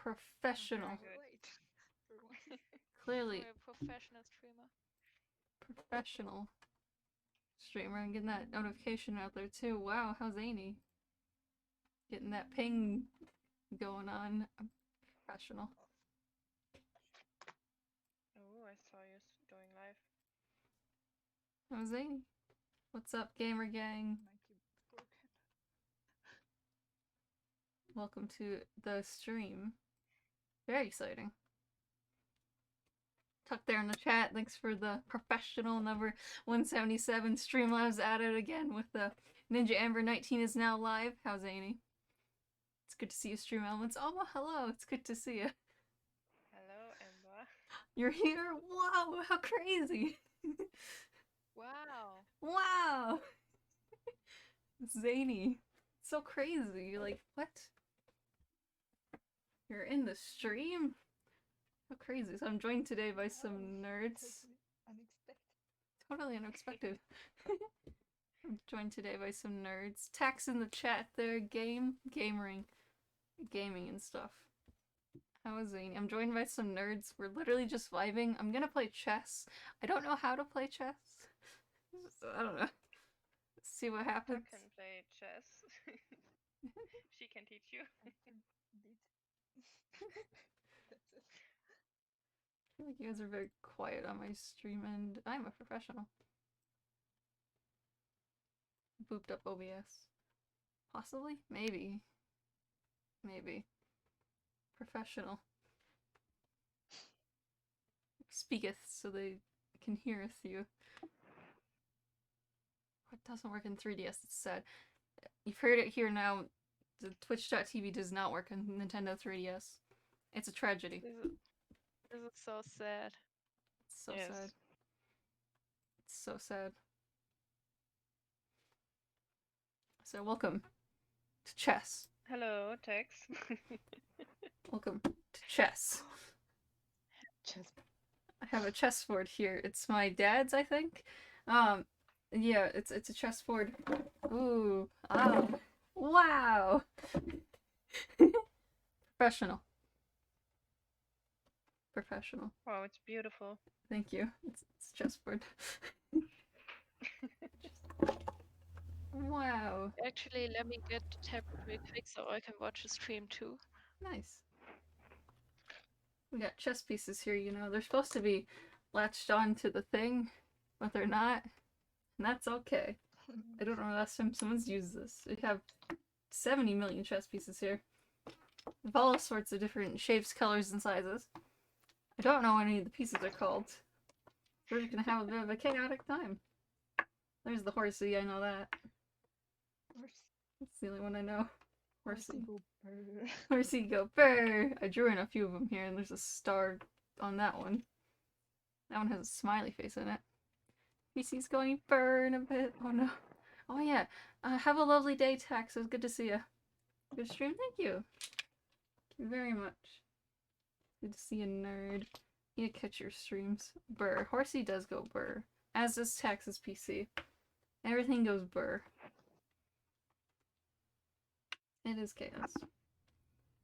professional. Wait. Clearly We're a professional streamer. professional streamer and getting that notification out there too. Wow, how zany. Getting that ping going on. I'm professional. Oh, I saw you going live. How zany. What's up, gamer gang? My keyboard's broken. Welcome to the stream. Very exciting. Tuck there in the chat. Thanks for the professional number 177. Streamlabs at it again with the Ninja Amber 19 is now live. How zany. It's good to see you, Stream Elements. Oh, well, hello. It's good to see you. Hello, Ember. You're here? Wow, how crazy. Wow. Wow. Zany. So crazy. You're like, what? You're in the stream? How crazy. So I'm joined today by some nerds. Totally unexpected. Totally unexpected. I'm joined today by some nerds. Tax in the chat there, gaming and stuff. How is zany? I'm joined by some nerds. We're literally just vibing. I'm gonna play chess. I don't know how to play chess. So I don't know. Let's see what I happens. can play chess. She can teach you. Indeed. That's it. I feel like you guys are very quiet on my stream and I'm a professional. Booped up OBS. Possibly? Maybe. Maybe. Professional. Speaketh so they can heareth you. It doesn't work in 3DS, it's sad. You've heard it here now. The Twitch.tv does not work on Nintendo 3DS. It's a tragedy. This is so sad. It's so Yes. sad. It's so sad. So welcome to chess. Hello, Tex. Welcome to chess. Just I have a chessboard here. It's my dad's, I think. Yeah, it's a chessboard. Ooh, wow. Professional. Professional. Wow, it's beautiful. Thank you. It's a chessboard. Wow. Actually, let me get the tablet real quick so I can watch the stream too. Nice. We got chess pieces here, you know. They're supposed to be latched on to the thing, but they're not. And that's okay. I don't know the last time someone's used this. We have 70 million chess pieces here. Of all sorts of different shapes, colors, and sizes. I don't know what any of the pieces are called. We're just gonna have a bit of a chaotic time. There's the horsey, I know that. That's the only one I know. Horsey. go purr. Horsey go burr! I drew in a few of them here, and there's a star on that one. That one has a smiley face in it. PC's going burr in a bit. Oh no. Oh yeah. Have a lovely day, Tax. It was good to see you. Good stream. Thank you. Thank you very much. Good to see you, nerd. You catch your streams. Burr. Horsey does go burr. As does Tax's PC. Everything goes burr. It is chaos.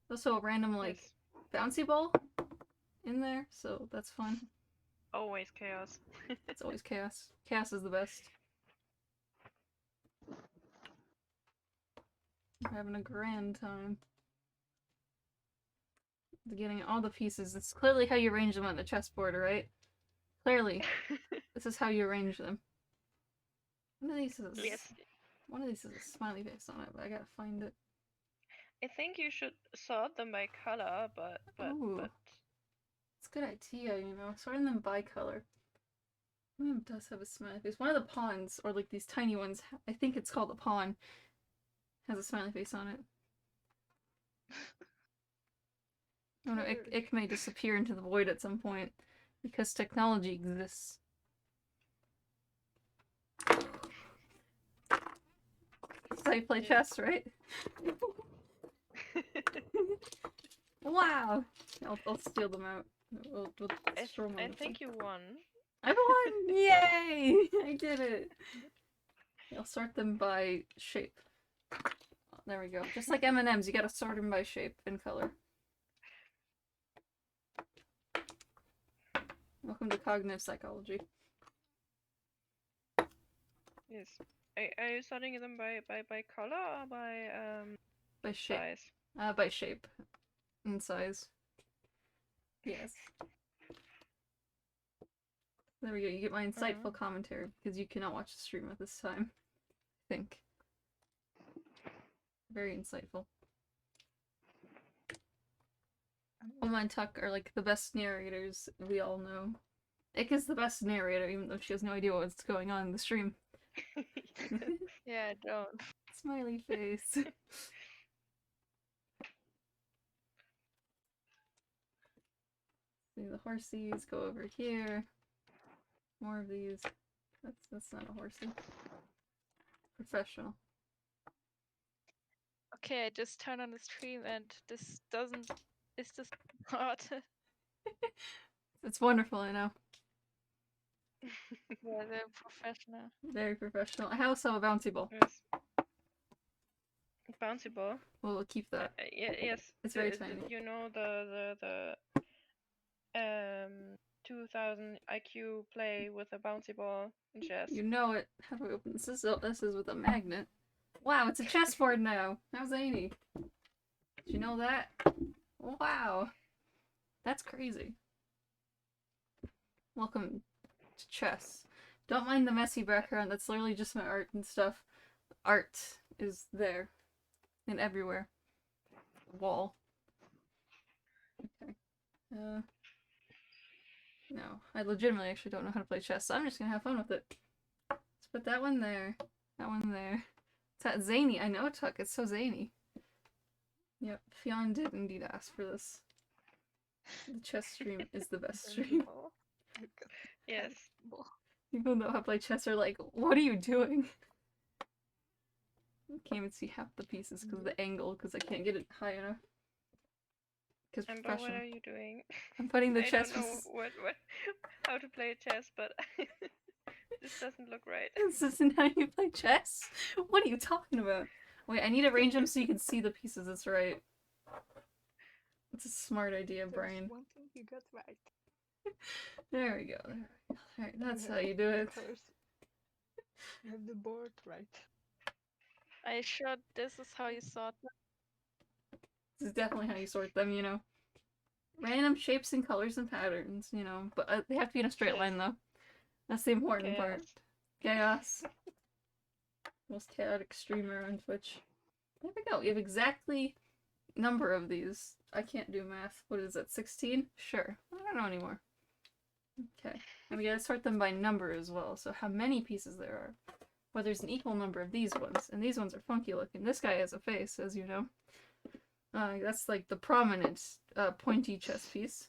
Also a random, like, Yes. bouncy ball in there, so that's fun. Always chaos. It's always chaos. Chaos is the best. We're having a grand time. Getting all the pieces. It's clearly how you arrange them on the chessboard, right? Clearly. This is how you arrange them. One of these is Yes. one of these is a smiley face on it, but I gotta find it. I think you should sort them by color, but Ooh. It's a good idea, you know, sorting them by color. One of them does have a smiley face. One of the pawns, or like these tiny ones, I think it's called a pawn, has a smiley face on it. Oh no, it may disappear into the void at some point, because technology exists. That's how you play chess, right? Wow! I'll steal them out. We'll throw them on I the think you won. I won! Yay! I did it! I'll sort them by shape. Oh, there we go. Just like M&Ms, you gotta sort them by shape and color. Welcome to cognitive psychology. Yes. Are you sorting them by color or By shape. size? By shape and size. Yes. There we go. You get my insightful commentary because you cannot watch the stream at this time. I think. Very insightful. Oma and Tuck are like the best narrators we all know. Ik is the best narrator, even though she has no idea what's going on in the stream. Yeah, I don't. Smiley face. See the horsies go over here. More of these. That's not a horsey. Professional. Okay, I just turned on the stream and this doesn't. Is this hot? It's wonderful, I know. Yeah, they're professional. Very professional. I also have a bouncy ball. Yes. Bouncy ball. We'll keep that. Yes. It's very the- tiny. You know the 2000 IQ play with a bouncy ball in chess. You know it. How do I open this? This is with a magnet. Wow, it's a chessboard now. How zany. Did you know that? Wow. That's crazy. Welcome to chess. Don't mind the messy background. That's literally just my art and stuff. Art is there. And everywhere. Wall. Okay. No. I legitimately actually don't know how to play chess, so I'm just gonna have fun with it. Let's put that one there. That one there. It's that zany. I know, Tuck. It's so zany. Yep. Fionn did indeed ask for this. The chess stream is the best stream. Yes. People that know how to play chess are like, what are you doing? I can't even see half the pieces because of the angle, because I can't get it high enough. Because Amber, what professional. are you doing? I'm putting the I chess don't know pieces. how to play chess, but this doesn't look right. This isn't how you play chess? What are you talking about? Wait, I need to arrange them so you can see the pieces. That's right. It's a smart idea, There's Brian. one thing you got right. There we go. There we go. Alright, that's You how have you do it. colors. You have the board right. Are you sure this is how you sort them? This is definitely how you sort them, you know. Random shapes and colors and patterns, you know. But they have to be in a straight Yes. line, though. That's the important part. Chaos. Most chaotic streamer on Twitch. There we go. We have exactly number of these. I can't do math. What is that, 16? Sure. I don't know anymore. Okay. And we gotta sort them by number as well. So how many pieces there are. Well, there's an equal number of these ones. And these ones are funky looking. This guy has a face, as you know. That's like the prominent pointy chess piece.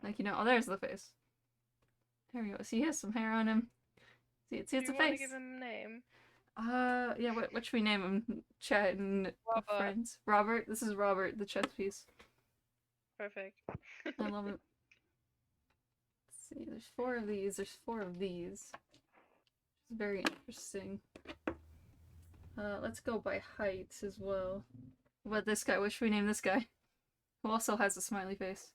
Like, you know, oh, there's the face. There we go. See, he has some hair on him. See, it's Do a you want to face. give him a name? Yeah, what should we name him? Chat and Robert. friends. Robert? This is Robert, the chess piece. Perfect. I love it. Let's see, there's 4 of these. There's 4 of these. It's very interesting. Let's go by height as well. What about this guy? What should we name this guy? Who also has a smiley face.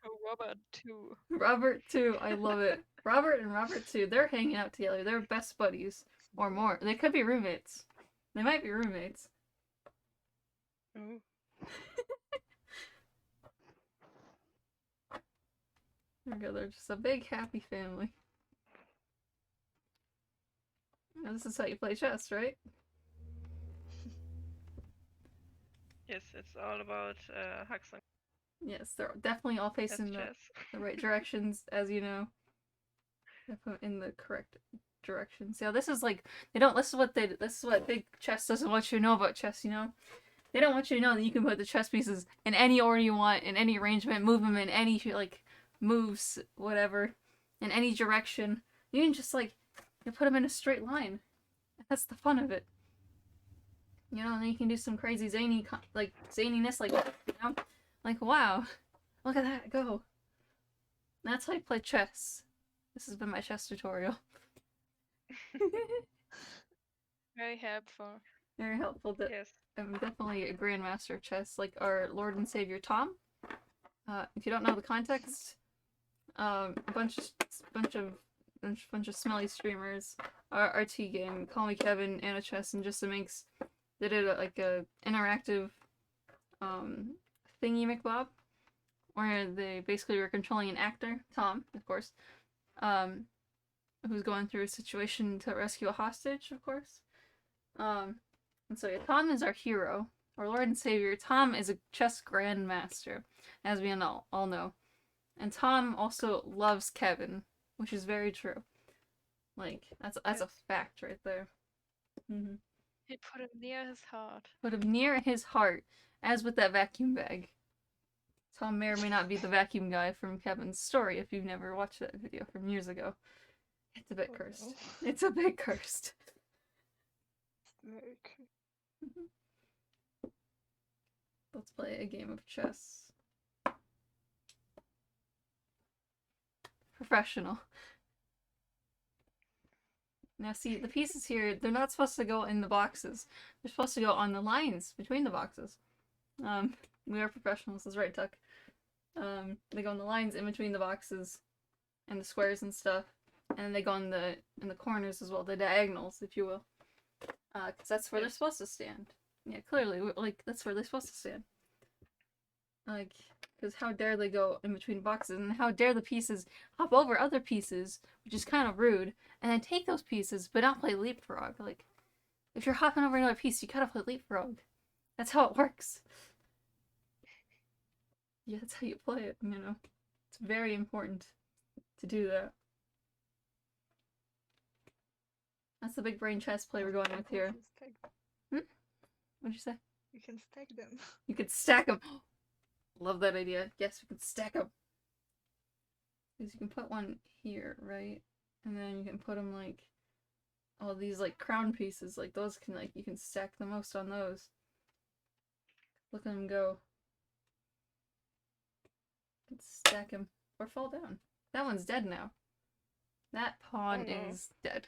Oh, Robert too. Robert too. I love it. Robert and Robert too. They're hanging out together. They're best buddies. Or more. They could be roommates. They might be roommates. Ooh. There we go. They're just a big happy family. Now, this is how you play chess, right? Yes, it's all about Huxley. Yes, they're definitely all That's facing chess. the right directions, as you know. Definitely in the correct directions. Yeah, this is like this is what big chess doesn't want you to know about chess, you know? They don't want you to know that you can put the chess pieces in any order you want, in any arrangement, move them in any like moves, whatever, in any direction. You can just like put them in a straight line. That's the fun of it. You know, and then you can do some crazy zaniness like that, you know? Like, wow, look at that go. That's how you play chess. This has been my chess tutorial. Very helpful. Very helpful. Yes. I'm definitely a grandmaster of chess, like our Lord and Savior Tom. If you don't know the context, a bunch of smelly streamers, RT game, Call Me Kevin, Anna Chess, and Just a Minx. They did like a interactive thingy McBob, where they basically were controlling an actor, Tom, of course, who's going through a situation to rescue a hostage, of course. And so yeah, Tom is our hero, our Lord and Savior. Tom is a chess grandmaster, as we all know. And Tom also loves Kevin, which is very true. Like, that's a fact right there. Mm-hmm. He put him near his heart. Put him near his heart, as with that vacuum bag. Tom may or may not be the vacuum guy from Kevin's story if you've never watched that video from years ago. It's a bit Oh, cursed. no. It's a bit cursed. Very cool. Let's play a game of chess. Professional. Now see, the pieces here, they're not supposed to go in the boxes. They're supposed to go on the lines between the boxes. We are professionals, that's right, Tuck. They go on the lines in between the boxes and the squares and stuff. And they go in the corners as well, the diagonals, if you will. Because that's where they're supposed to stand. Yeah, clearly, like, that's where they're supposed to stand. Like, because how dare they go in between boxes, and how dare the pieces hop over other pieces, which is kind of rude, and then take those pieces, but not play leapfrog. Like, if you're hopping over another piece, you gotta play leapfrog. That's how it works. Yeah, that's how you play it, you know. It's very important to do that. That's the big brain chess play we're going with here. You can stack them. What'd you say? You can stack them. You could stack them. Love that idea. Yes, we could stack them. Because you can put one here, right? And then you can put them like all these like crown pieces. Like those can like you can stack the most on those. Look at them go. Stack him or fall down. That one's dead now. That pawn Oh, no. is dead.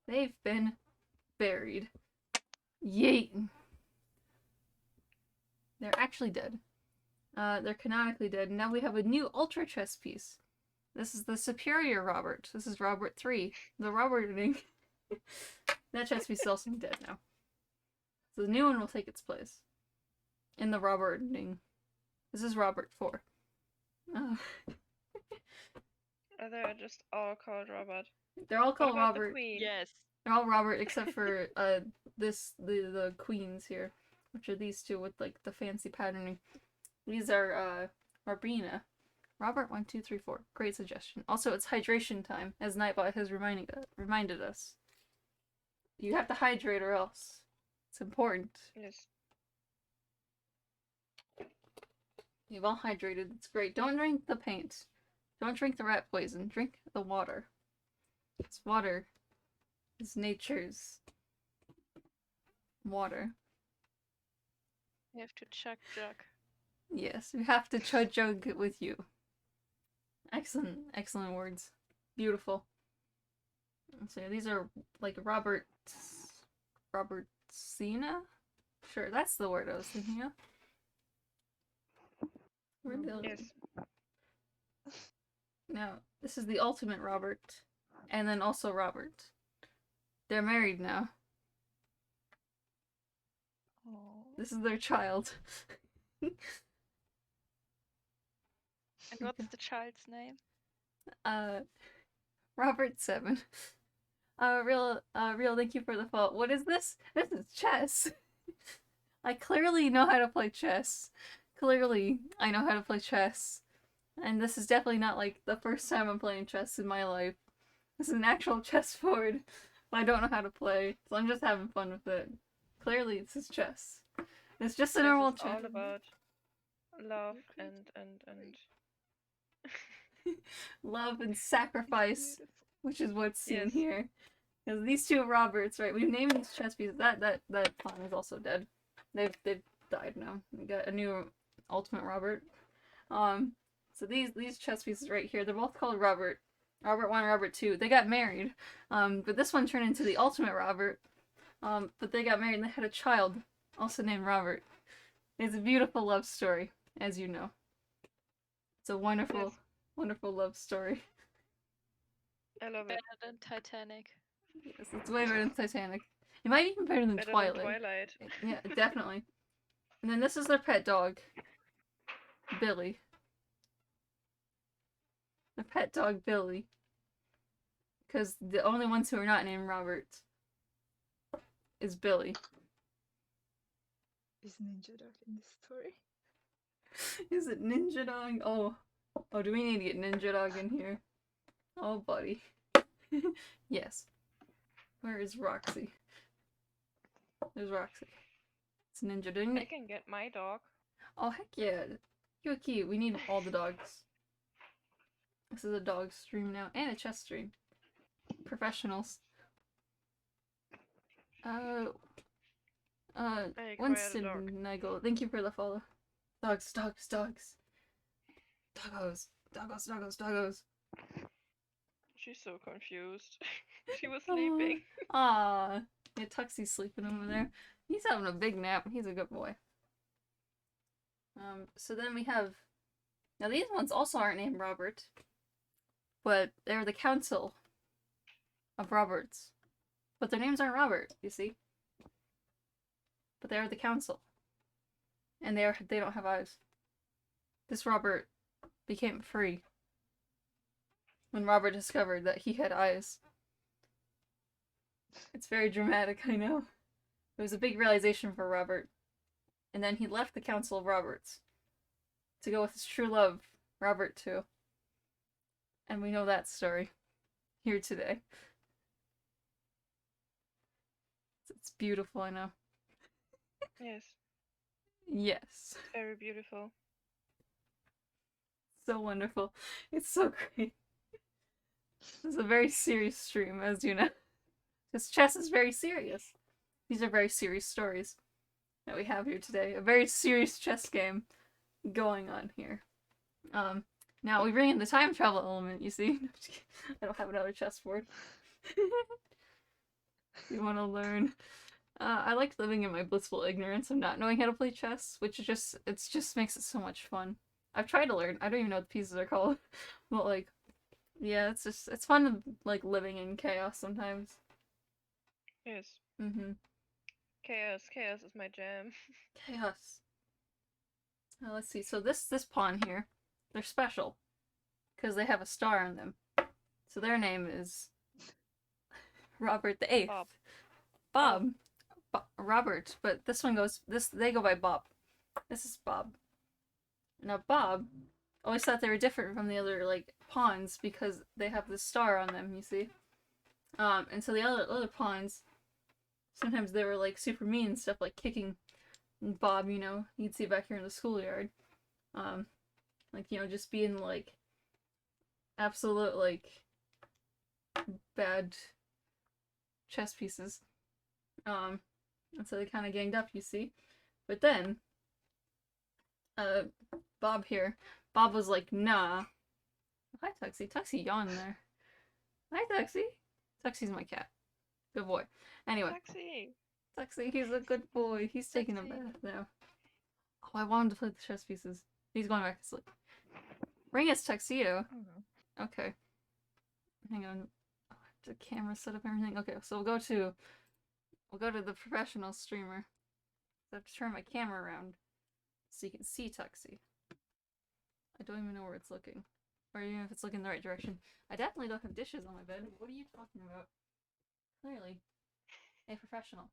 They've been buried. Yeet. They're actually dead. They're canonically dead. Now we have a new ultra chess piece. This is the superior Robert. This is Robert 3. The Roberting. That chess piece is also dead now. So the new one will take its place. In the Roberting. This is Robert 4. Oh. They're just all called Robert. They're all What called about the Robert. queen? Yes. They're all Robert except for the queens here, which are these two with like the fancy patterning. These are Rarbina. Robert 1, 2, 3, 4. Great suggestion. Also, it's hydration time, as Nightbot has reminded us. You have to hydrate or else. It's important. Yes. You've all hydrated. It's great. Don't drink the paint. Don't drink the rat poison. Drink the water. It's water. It's nature's water. You have to chug jug. Yes, you have to chug it with you. Excellent, excellent words. Beautiful. So these are like Robertsina? Sure, that's the word I was thinking of. Yes. Now, this is the ultimate Robert. And then also Robert. They're married now. Oh. This is their child. And what's the child's name? Robert 7. Real, thank you for the fault. What is this? This is chess. I clearly know how to play chess. Clearly, I know how to play chess. And this is definitely not like the first time I'm playing chess in my life. This is an actual chessboard. But I don't know how to play, so I'm just having fun with it. Clearly, this is chess. It's just a Chess normal is chess. all about love and Love and sacrifice, Beautiful. which is what's seen Yes. here. Because these two Roberts, right? We've named these chess pieces. That pawn is also dead. They've died now. We got a new ultimate Robert. So these chess pieces right here, they're both called Robert. Robert 1, Robert 2. They got married. But this one turned into the ultimate Robert. But they got married and they had a child, also named Robert. It's a beautiful love story, as you know. It's a wonderful, Yes. wonderful love story. I love Better it. than Titanic. Yes, it's way better than Titanic. It might even be better than Better Twilight. than Twilight. Yeah, definitely. And then this is their pet dog, Billy. Their pet dog, Billy. Because the only ones who are not named Robert is Billy. Is Ninja Dog in the story? Is it Ninja Dog? Oh, do we need to get Ninja Dog in here? Oh, buddy. Yes. Where is Roxy? There's Roxy. It's Ninja Dog. I can get my dog. Oh, heck yeah. You're cute. We need all the dogs. This is a dog stream now, and a chess stream. Professionals. I acquired a Winston dog. Nagel, thank you for the follow. Dogs, dogs, dogs. Doggos, doggos, doggos, doggos. She's so confused. She was sleeping. Ah, yeah, Tuxie's sleeping over there. He's having a big nap. He's a good boy. So then we have... Now these ones also aren't named Robert, but they're the council of Roberts. But their names aren't Robert, you see? But they are the council. And they don't have eyes. This Robert became free when Robert discovered that he had eyes. It's very dramatic, I know. It was a big realization for Robert. And then he left the Council of Roberts to go with his true love, Robert, too. And we know that story here today. It's beautiful, I know. Yes, Yes. very beautiful. So wonderful. It's so great. This is a very serious stream, as you know. Because chess is very serious. These are very serious stories that we have here today. A very serious chess game going on here. Now we bring in the time travel element, you see? I don't have another chessboard. You want to learn? I like living in my blissful ignorance of not knowing how to play chess, which is just makes it so much fun. I've tried to learn. I don't even know what the pieces are called. But like, yeah, it's fun to like living in chaos sometimes. Yes. Mm-hmm. Chaos. Chaos is my jam. Chaos. Let's see. So this pawn here, they're special because they have a star on them. So their name is Robert the Eighth. Bob. Robert, but this one goes they go by Bob. This is Bob. Now Bob always thought they were different from the other like pawns because they have the star on them, you see. And so the other pawns, sometimes they were like super mean and stuff, like kicking Bob, you know, you'd see back here in the schoolyard. Like, you know, just being like absolute like bad chess pieces. And so they kind of ganged up, you see. But then, Bob here, Bob was like, nah. Hi, Tuxie. Tuxie yawned there. Hi, Tuxie. Tuxie's my cat. Good boy. Anyway, Taxi. Tuxie, he's a good boy. He's taking a bath now. Oh, I want him to play the chess pieces. He's going back to sleep. Ring his tuxedo. Okay. Hang on. Oh, the camera set up everything. Okay, so we'll go to the professional streamer. I have to turn my camera around so you can see Tuxie. I don't even know where it's looking. Or even if it's looking the right direction. I definitely don't have dishes on my bed. What are you talking about? Clearly. A professional.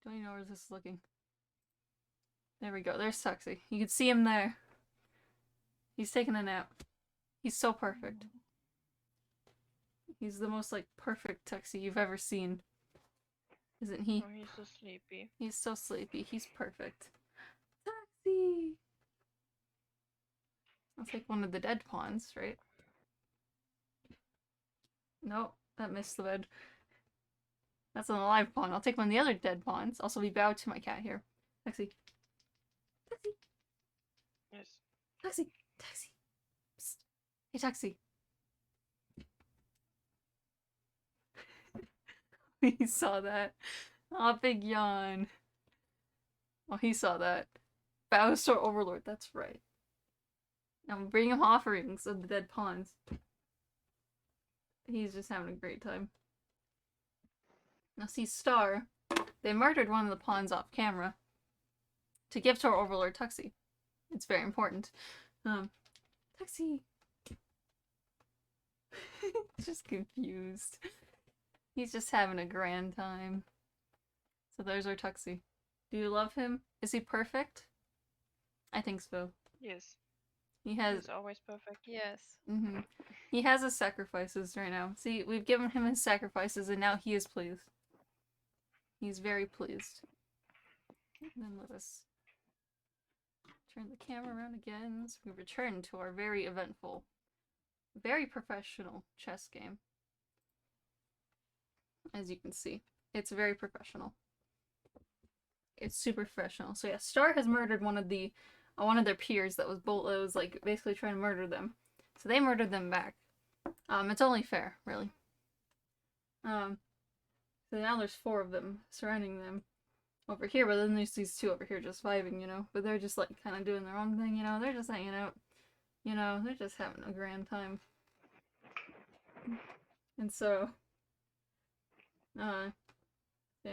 Don't even know where this is looking. There we go. There's Tuxie. You can see him there. He's taking a nap. He's so perfect. He's the most like perfect Tuxie you've ever seen. Isn't he? Oh, he's so sleepy. He's so sleepy. He's perfect. Tuxie! I'll take one of the dead pawns, right? Nope, that missed the bed. That's an alive pawn. I'll take one of the other dead pawns. Also, we bow to my cat here. Tuxie. Tuxie. Yes. Tuxie. Tuxie. Psst. Hey, Tuxie. He saw that. Aw, big yawn. Oh, he saw that. Bowser Overlord, that's right. Now bring him offerings of the dead pawns. He's just having a great time. Now see, Star, they murdered one of the pawns off camera to give to our Overlord Tuxie. It's very important. Tuxie. He's just confused. He's just having a grand time. So there's our Tuxie. Do you love him? Is he perfect? I think so. Yes. He has. He's always perfect. Yes. He has his sacrifices right now. See, we've given him his sacrifices, and now he is pleased. He's very pleased. And then let us turn the camera around again. So we return to our very eventful, very professional chess game. As you can see, it's very professional. It's super professional. So yeah, Star has murdered one of their peers that was like basically trying to murder them. So they murdered them back. It's only fair, really. So now there's 4 of them surrounding them over here, but then there's these 2 over here just vibing, you know. But they're just like kind of doing their own thing, you know. They're just hanging out, you know. They're just having a grand time. And so, you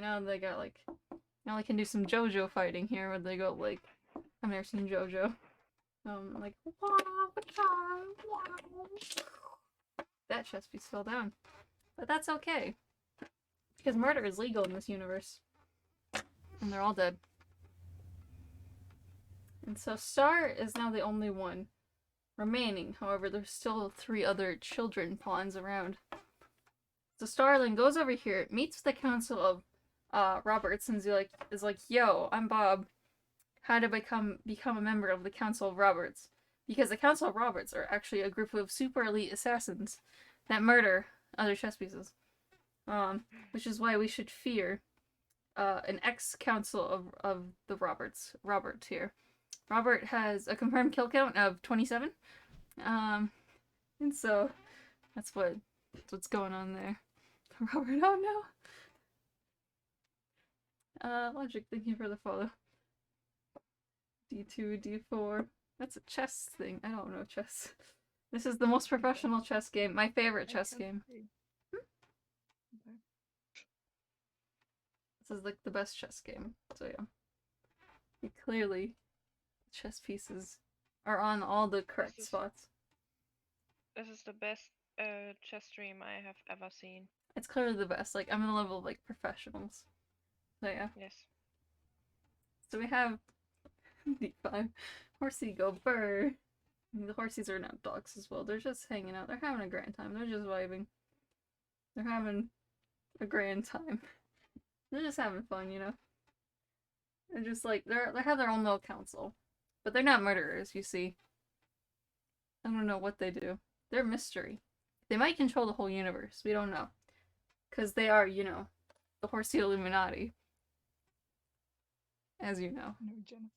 know, they got like, now they can do some JoJo fighting here, where they go like, I've never seen JoJo. Like, wow, wow. That chess piece fell down. But that's okay. Because murder is legal in this universe. And they're all dead. And so Star is now the only one remaining. However, there's still 3 other children pawns around. So Starling goes over here, meets the Council of Roberts, and is like, yo, I'm Bob. How to become a member of the Council of Roberts. Because the Council of Roberts are actually a group of super elite assassins that murder other chess pieces. Which is why we should fear an ex-council of the Roberts. Robert here. Robert has a confirmed kill count of 27. And so that's what's going on there. Robert, oh no! Logic, thank you for the follow. D2, D4. That's a chess thing. I don't know chess. This is the most professional chess game. My favorite chess game. This is like the best chess game. So yeah. Clearly, chess pieces are on all the correct spots. This is the best chess stream I have ever seen. It's clearly the best. Like, I'm in the level of like professionals. So yeah. Yes. So we have D5. Horsey go burr. The horsies are now dogs as well. They're just hanging out. They're having a grand time. They're just vibing. They're having a grand time. They're just having fun, you know. They're just like they have their own little council, but they're not murderers. You see. I don't know what they do. They're mystery. They might control the whole universe. We don't know, because they are, you know, the Horsey Illuminati. As you know. No genocide.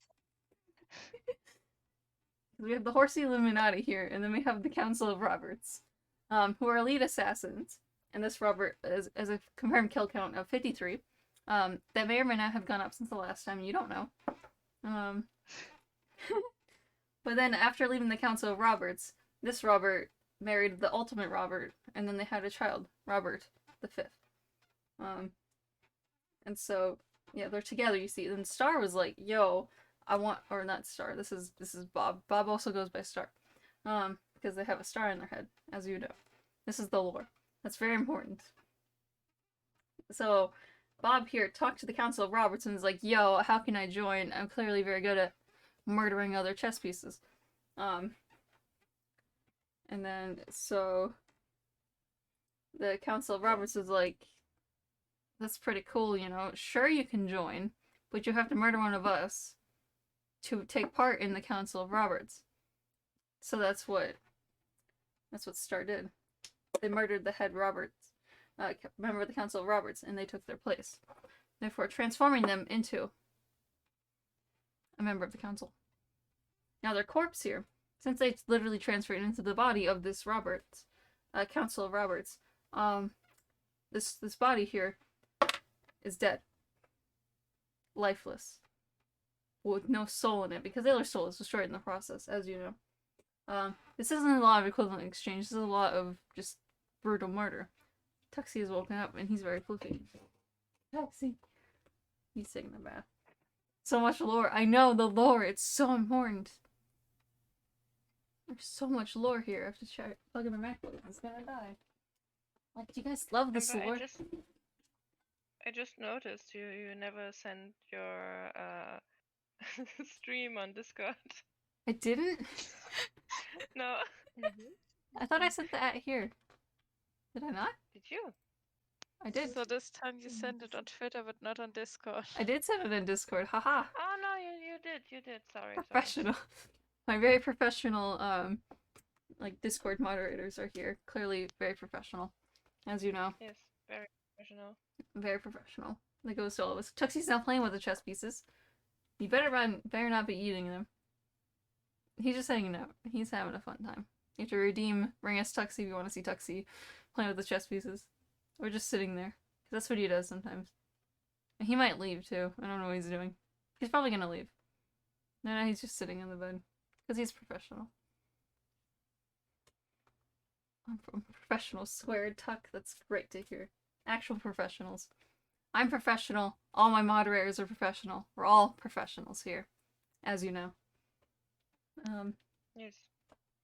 We have the Horsey Illuminati here, and then we have the Council of Roberts, who are elite assassins. And this Robert is a confirmed kill count of 53. That may or may not have gone up since the last time. You don't know. But then after leaving the Council of Roberts, this Robert married the ultimate Robert, and then they had a child, Robert the Fifth. And so yeah, they're together. You see. Then Star was like, "Yo, I want," or not Star. This is Bob. Bob also goes by Star, because they have a star in their head, as you know. This is the lore. That's very important. So Bob here talked to the Council of Roberts and is like, "Yo, how can I join? I'm clearly very good at murdering other chess pieces." And then so the Council of Roberts is like, "That's pretty cool, you know. Sure, you can join, but you have to murder one of us to take part in the Council of Roberts." So that's what Star did. They murdered the head Roberts, member of the Council of Roberts, and they took their place, therefore transforming them into a member of the Council. Now their corpse here, since they literally transferred into the body of this Roberts, Council of Roberts, this body here is dead. Lifeless. With no soul in it, because the other soul is destroyed in the process, as you know. This isn't a lot of equivalent exchange, this is a lot of just brutal murder. Tuxie has woken up and he's very floofy. Tuxie. He's taking a bath. So much lore. I know, the lore, it's so important. There's so much lore here. I have to try plug in my MacBook. It's gonna die. Like, do you guys love this Amber, lore? I just noticed you never sent your stream on Discord. I didn't? No. I thought I sent that here. Did I not? Did you? I did. So this time you sent it on Twitter, but not on Discord. I did send it in Discord. Haha. Oh no, you did. Sorry. Professional. My very professional, like, Discord moderators are here. Clearly very professional. As you know. Yes, very professional. Very professional. That goes to all of us. Tuxie's now playing with the chess pieces. You better not be eating them. He's just hanging out. He's having a fun time. You have to redeem Ring S Tuxie if you want to see Tuxie playing with the chess pieces. Or just sitting there. 'Cause that's what he does sometimes. And he might leave too. I don't know what he's doing. He's probably gonna leave. No, he's just sitting in the bed. Because he's professional. I'm from professional squared tuck. That's great to hear. Actual professionals. I'm professional. All my moderators are professional. We're all professionals here. As you know. Yes,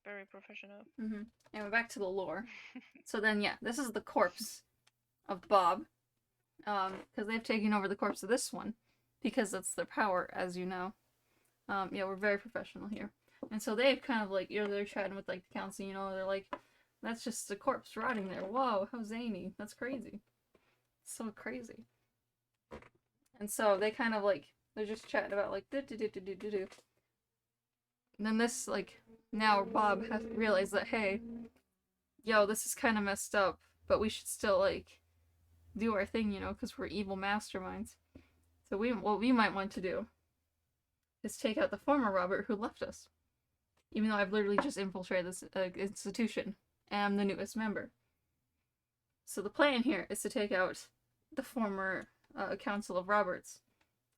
very professional. And we're back to the lore. So then, yeah, this is the corpse of Bob. Because they've taken over the corpse of this one. Because that's their power, as you know. Yeah, we're very professional here. And so they've kind of like, they're chatting with like the council, they're like, that's just a corpse rotting there. Whoa, how zany. That's crazy. So crazy. And so they kind of like, they're just chatting about like, do. And then this, like, now Bob has realized that, hey, yo, this is kind of messed up, but we should still, like, do our thing, because we're evil masterminds. So what we might want to do is take out the former Robert who left us. Even though I've literally just infiltrated this institution, and I'm the newest member. So the plan here is to take out the former Council of Roberts.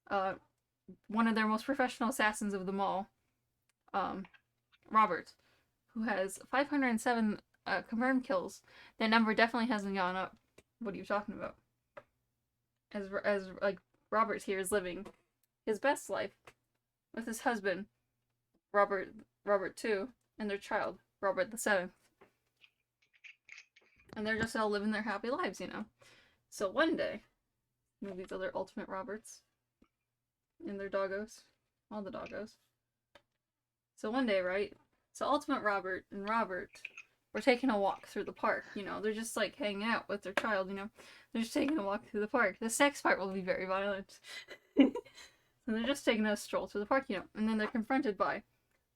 One of their most professional assassins of them all, Robert, who has 507 confirmed kills. That number definitely hasn't gone up. What are you talking about? As like, Robert here is living his best life with his husband, Robert II, and their child, Robert VII. And they're just all living their happy lives, So one day, these other ultimate Roberts and their doggos, all the doggos. So one day, right? So Ultimate Robert and Robert were taking a walk through the park, They're just like hanging out with their child, They're just taking a walk through the park. The sex part will be very violent. And they're just taking a stroll through the park, And then they're confronted by,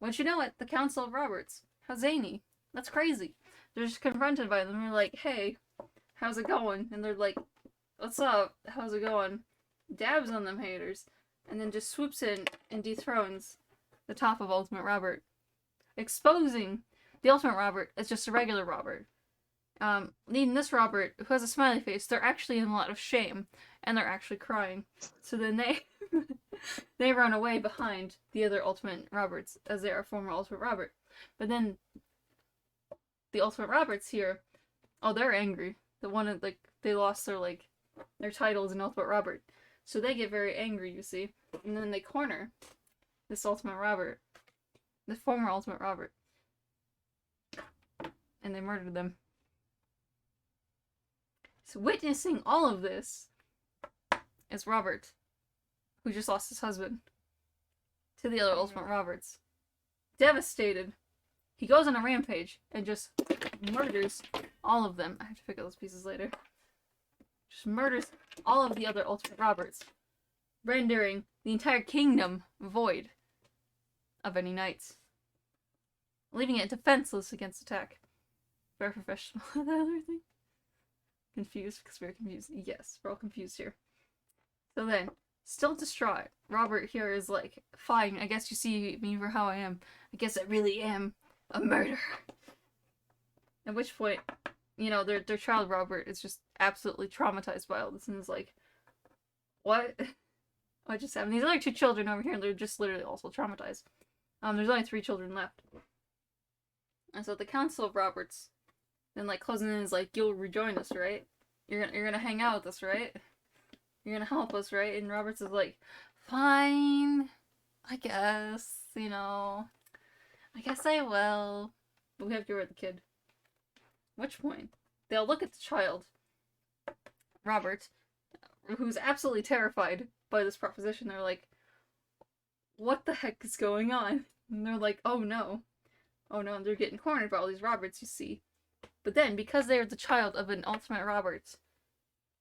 wouldn't you know it, the Council of Roberts. How zany. That's crazy. They're just confronted by them. They're like, hey, how's it going? And they're like, what's up? How's it going? Dabs on them haters. And then just swoops in and dethrones the top of Ultimate Robert, exposing the Ultimate Robert as just a regular Robert. Leading this Robert, who has a smiley face, they're actually in a lot of shame, and they're actually crying. So then they run away behind the other Ultimate Roberts, as they are former Ultimate Robert. But then the Ultimate Roberts here, they're angry. The one, like, they lost their titles in Ultimate Robert. So they get very angry, you see. And then they corner this Ultimate Robert, the former Ultimate Robert. And they murdered them. So witnessing all of this is Robert, who just lost his husband to the other Ultimate Roberts. Devastated, he goes on a rampage and just murders all of them. I have to pick up those pieces later. Just murders all of the other Ultimate Roberts, rendering the entire kingdom void of any knights, leaving it defenseless against attack. Very professional. That other thing. Confused because we're confused. Yes, we're all confused here. So then, still distraught, Robert here is like, fine, I guess you see me for how I am. I guess I really am a murderer. At which point, their child Robert is just absolutely traumatized by all this and is like, what? What just happened? These other two children over here, they're just literally also traumatized. There's only 3 children left. And so the Council of Roberts then like closing in is like, you'll rejoin us, right? You're gonna hang out with us, right? You're gonna help us, right? And Roberts is like, fine, I guess, you know, I guess I will. But we have to get rid of the kid. At which point, they'll look at the child, Robert, who's absolutely terrified by this proposition. They're like, what the heck is going on? And they're like, oh no. Oh no, and they're getting cornered by all these Roberts, you see. But then, because they're the child of an ultimate Robert,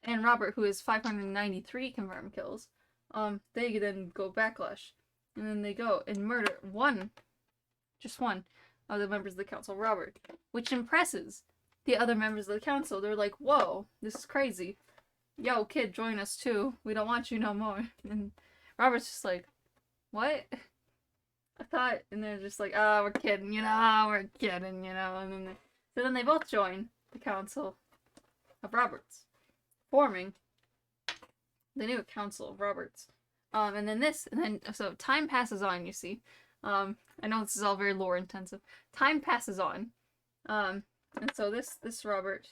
and Robert, who has 593 confirmed kills, they then go backlash. And then they go and murder just one, of the members of the Council of Robert. Which impresses the other members of the Council. They're like, whoa, this is crazy. Yo, kid, join us too. We don't want you no more. And Robert's just like, what? I thought, and they're just like, we're kidding, you know, we're kidding, you know, and then they both join the Council of Roberts, forming the new Council of Roberts. So time passes on, you see. I know this is all very lore intensive. Time passes on. And so this Robert,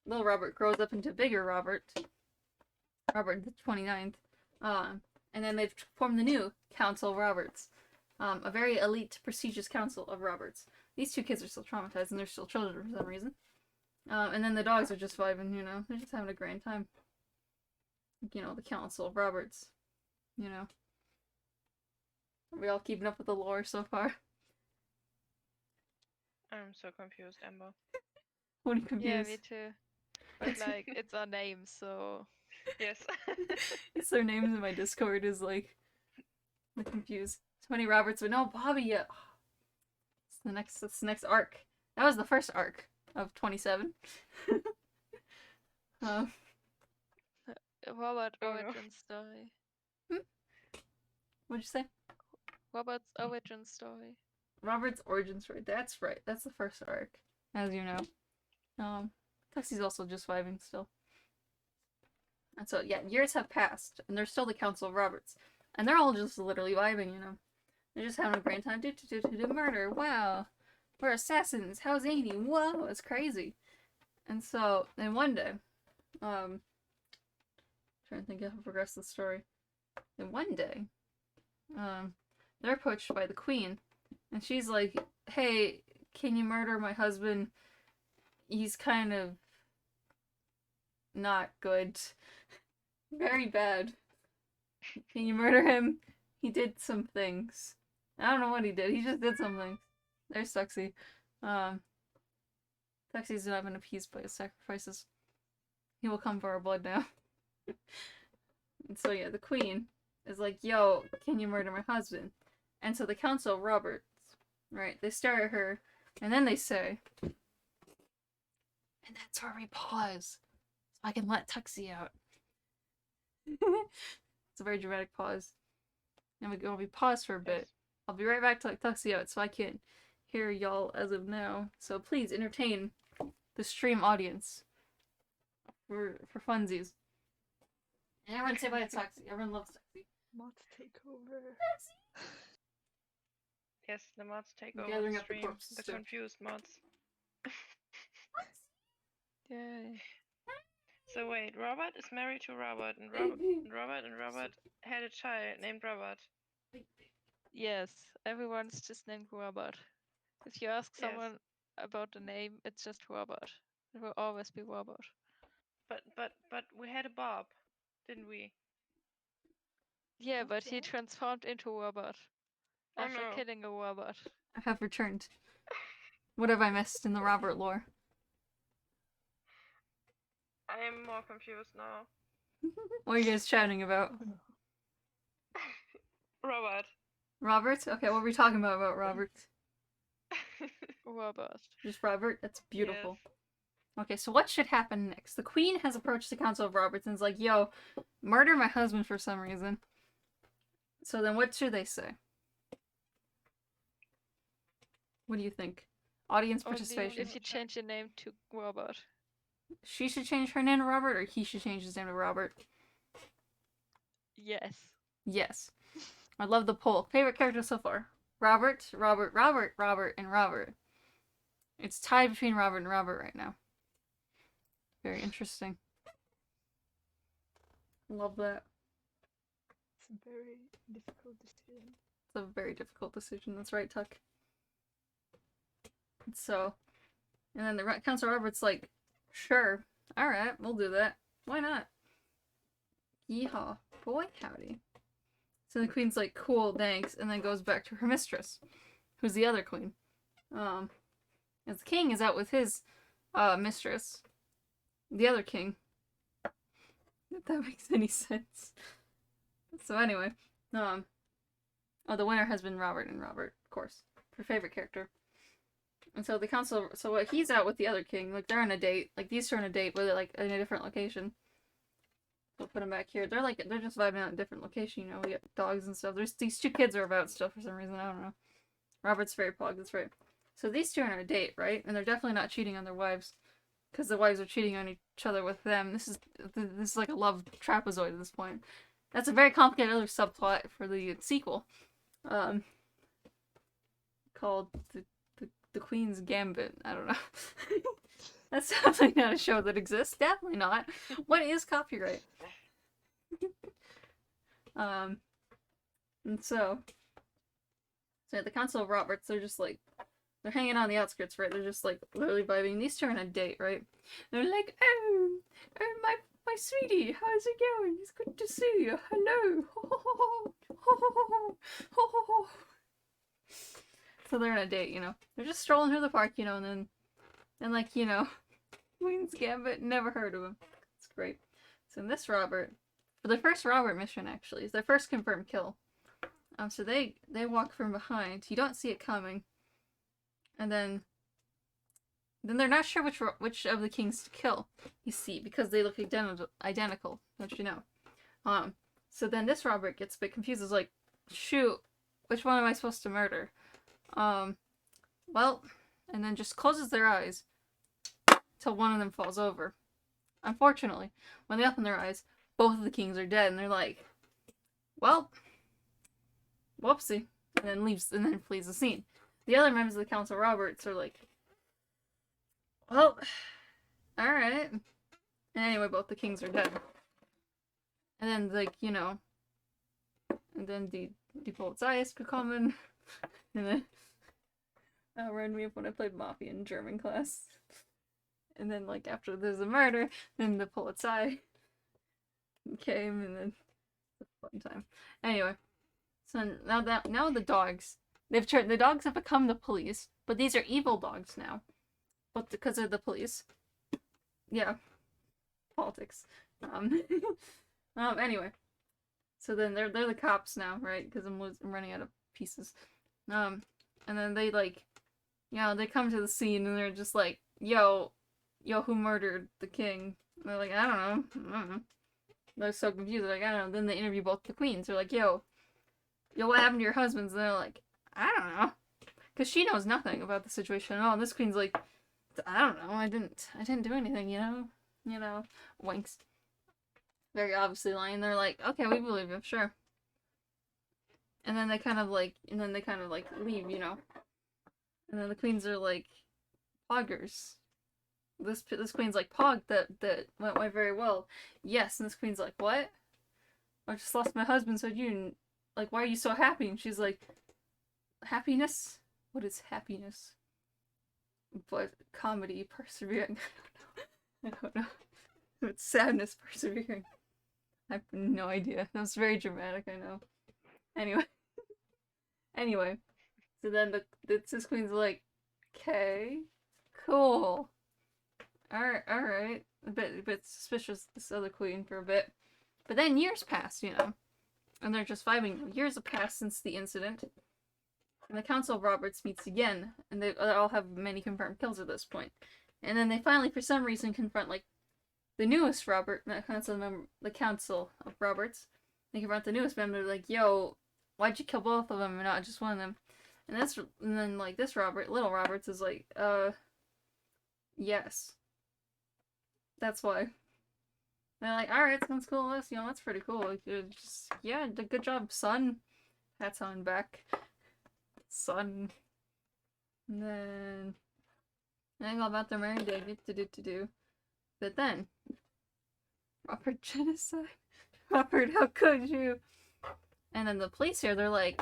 little Robert, grows up into bigger Robert the 29th. And then they've formed the new Council of Roberts. A very elite, prestigious Council of Roberts. These 2 kids are still traumatized and they're still children for some reason. And then the dogs are just vibing, you know. They're just having a grand time. You know, the Council of Roberts. You know. Are we all keeping up with the lore so far? I'm so confused, Amber. What are you confused? Yeah, me too. But like, it's our name, so Yes. It's their names in my Discord is like, I'm confused. So many Roberts, but no Bobby yet. It's the next arc. That was the first arc of 27. Robert Oh, no. origin story. What'd you say? Robert's origin story. Robert's origin story. That's right. That's the first arc, as you know. Tuxie's also just vibing still. And so, yeah, years have passed, and they're still the Council of Roberts. And they're all just literally vibing, you know. They're just having a great time. Do murder. Wow. We're assassins. How's Amy? Whoa, it's crazy. And so, then one day, trying to think of how to progress the story. Then one day, they're approached by the Queen, and she's like, hey, can you murder my husband? He's kind of not good. Very bad. Can you murder him? He did some things. I don't know what he did. He just did something. There's Tuxie. Tuxie's not been appeased by his sacrifices. He will come for our blood now. And so yeah, the Queen is like, yo, can you murder my husband? And so the Council of Roberts, right, they stare at her, and then they say, and that's where we pause, so I can let Tuxie out. It's a very dramatic pause. And we pause for a bit. I'll be right back to let Tuxie out, so I can't hear y'all as of now. So please entertain the stream audience for funsies. And everyone say bye to Tuxie. Everyone loves Tuxie. Mods take over. Yes, the mods take over Gathering the up the stream. corpses The too. confused mods. Yay. So wait, Robert is married to Robert, and Robert had a child named Robert. Yes, everyone's just named Robert. If you ask Yes. someone about the name, it's just Robert. It will always be Robert. But we had a Bob, didn't we? Yeah, but he Okay. transformed into Robert Oh after no. killing a Robert. I have returned. What have I missed in the Robert lore? I am more confused now. What are you guys chatting about? Robert. Robert? Okay, what were we talking about Robert? Robert. Just Robert? That's beautiful. Yes. Okay, so what should happen next? The Queen has approached the Council of Roberts and is like, yo, murder my husband for some reason. So then what should they say? What do you think? Audience Only participation. if you change your name to Robert. She should change her name to Robert, or he should change his name to Robert? Yes. Yes. I love the poll. Favorite character so far? Robert, Robert, Robert, Robert, and Robert. It's tied between Robert and Robert right now. Very interesting. Love that. It's a very difficult decision. It's a very difficult decision. That's right, Tuck. So, and then the Council Robert's like, sure, alright, we'll do that. Why not? Yeehaw. Boy, howdy. So the queen's like, cool, thanks, and then goes back to her mistress, who's the other queen. As the king is out with his mistress, the other king. If that makes any sense. So anyway, oh, the winner has been Robert and Robert, of course, her favorite character. And so the council, so he's out with the other king, like they're on a date, like these two are on a date, but they're like in a different location. We'll put them back here. They're just vibing out in a different location, you know, we get dogs and stuff. There's these two kids are about stuff for some reason, I don't know. Robert's very pog, that's right. So these two are on a date, right? And they're definitely not cheating on their wives, because the wives are cheating on each other with them. This is like a love trapezoid at this point. That's a very complicated other subplot for the sequel, called the Queen's Gambit. I don't know. That's definitely not a show that exists. Definitely not. What is copyright? And so the Council of Roberts, they're just like, they're hanging on the outskirts, right? They're just like literally vibing. These two are on a date, right? They're like, oh, my sweetie, how's it going? It's good to see you. Hello. So they're on a date, you know. They're just strolling through the park, you know, and like, you know, Queen's Gambit, never heard of him. It's great. So this Robert, for the first Robert mission, actually, is their first confirmed kill. So they walk from behind. You don't see it coming. And then they're not sure which of the kings to kill, you see, because they look identical, don't you know? So then this Robert gets a bit confused, is like, shoot, which one am I supposed to murder? Well, and then just closes their eyes till one of them falls over. Unfortunately, when they open their eyes, both of the kings are dead, and they're like, well, whoopsie, and then leaves, and then flees the scene. The other members of the Council Roberts are like, well, alright. And anyway, both the kings are dead. And then, like, you know, and then the Polizeiist bekommen, and then reminded me of when I played Mafia in German class. And then, like, after there's a murder, then the Polizei came, and then it's a fun time. Anyway, so now the dogs, the dogs have become the police, but these are evil dogs now. But because they're the police. Yeah. Politics. Anyway. So then they're the cops now, right? Because I'm running out of pieces. And then they, like, you know, they come to the scene and they're just like, yo, who murdered the king? And they're like, I don't know. They're so confused. They're like, I don't know. Then they interview both the queens. They're like, yo, what happened to your husbands? And they're like, I don't know. Because she knows nothing about the situation at all. And this queen's like, I don't know. I didn't do anything, you know? You know, winks. Very obviously lying. They're like, okay, we believe you, sure. And then they kind of like leave, you know. And then the queens are like, poggers. This queen's like, pog, that went very well. Yes, and this queen's like, what? I just lost my husband, so you, like, why are you so happy? And she's like, happiness? What is happiness? But comedy, persevering. I don't know. It's sadness, persevering. I have no idea. That was very dramatic, I know. Anyway. So then this queen's like, okay, cool. Alright. A bit suspicious, this other queen, for a bit. But then years pass, you know. And they're just vibing. Years have passed since the incident. And the Council of Roberts meets again, and they all have many confirmed kills at this point. And then they finally, for some reason, confront, like, the newest Robert, the Council of Roberts. They confront the newest member, like, yo, why'd you kill both of them and not just one of them? And then, like, this Robert, little Roberts, is like, yes. That's why. They're like, alright, sounds cool, that's pretty cool. Like, just, yeah, good job, son. Pat's on back. Son. And then they go about their merry day, do. But then, Robert genocide. Robert, how could you? And then the police here, they're like,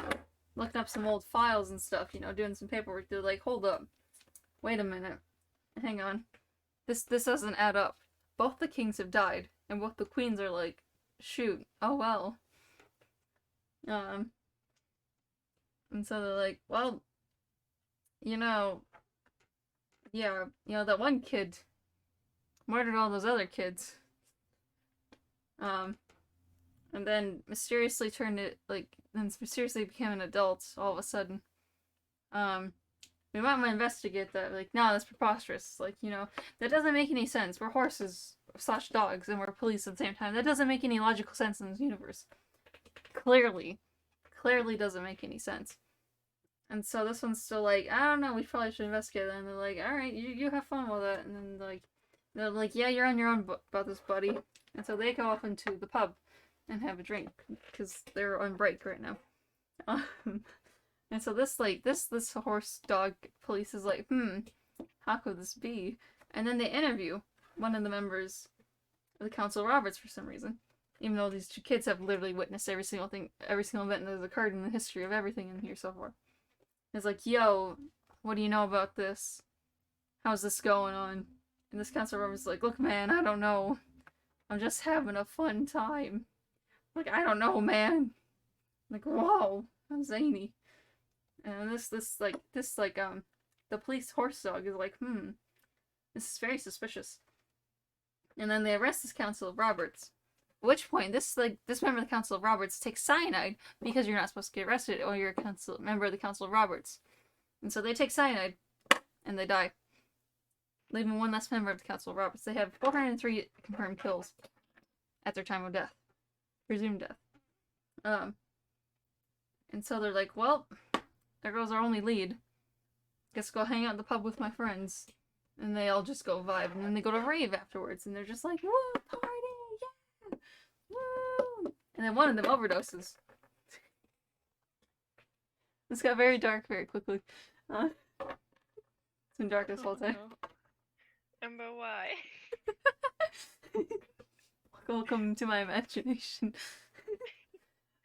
looking up some old files and stuff, doing some paperwork. They're like, hold up. Wait a minute. Hang on. This doesn't add up. Both the kings have died, and both the queens are like, shoot, oh well. And so they're like, well, yeah, that one kid murdered all those other kids. And then mysteriously mysteriously became an adult all of a sudden. We might want to investigate that. Like, no, that's preposterous. Like, that doesn't make any sense. We're horses / dogs, and we're police at the same time. That doesn't make any logical sense in this universe. Clearly doesn't make any sense. And so this one's still like, I don't know, we probably should investigate that. And they're like, alright, you have fun with it. And then they're like, yeah, you're on your own about this, buddy. And so they go off into the pub and have a drink, because they're on break right now. And so this horse dog police is like, how could this be? And then they interview one of the members of the Council of Roberts for some reason. Even though these two kids have literally witnessed every single event that has occurred in the history of everything in here so far. It's like, yo, what do you know about this? How's this going on? And this Council of Roberts is like, look, man, I don't know. I'm just having a fun time. Like, I don't know, man. Like, whoa, I'm zany. And the police horse dog is like, this is very suspicious. And then they arrest this Council of Roberts. At which point, this member of the Council of Roberts takes cyanide, because you're not supposed to get arrested, or you're a member of the Council of Roberts. And so they take cyanide, and they die. Leaving one less member of the Council of Roberts. They have 403 confirmed kills at their time of death. Presumed death. And so they're like, well, there goes our only lead. Guess go hang out in the pub with my friends. And they all just go vibe. And then they go to rave afterwards. And they're just like, woo, party, yeah! Woo! And then one of them overdoses. This got very dark very quickly. It's been dark this whole time. Ember, why? Welcome to my imagination.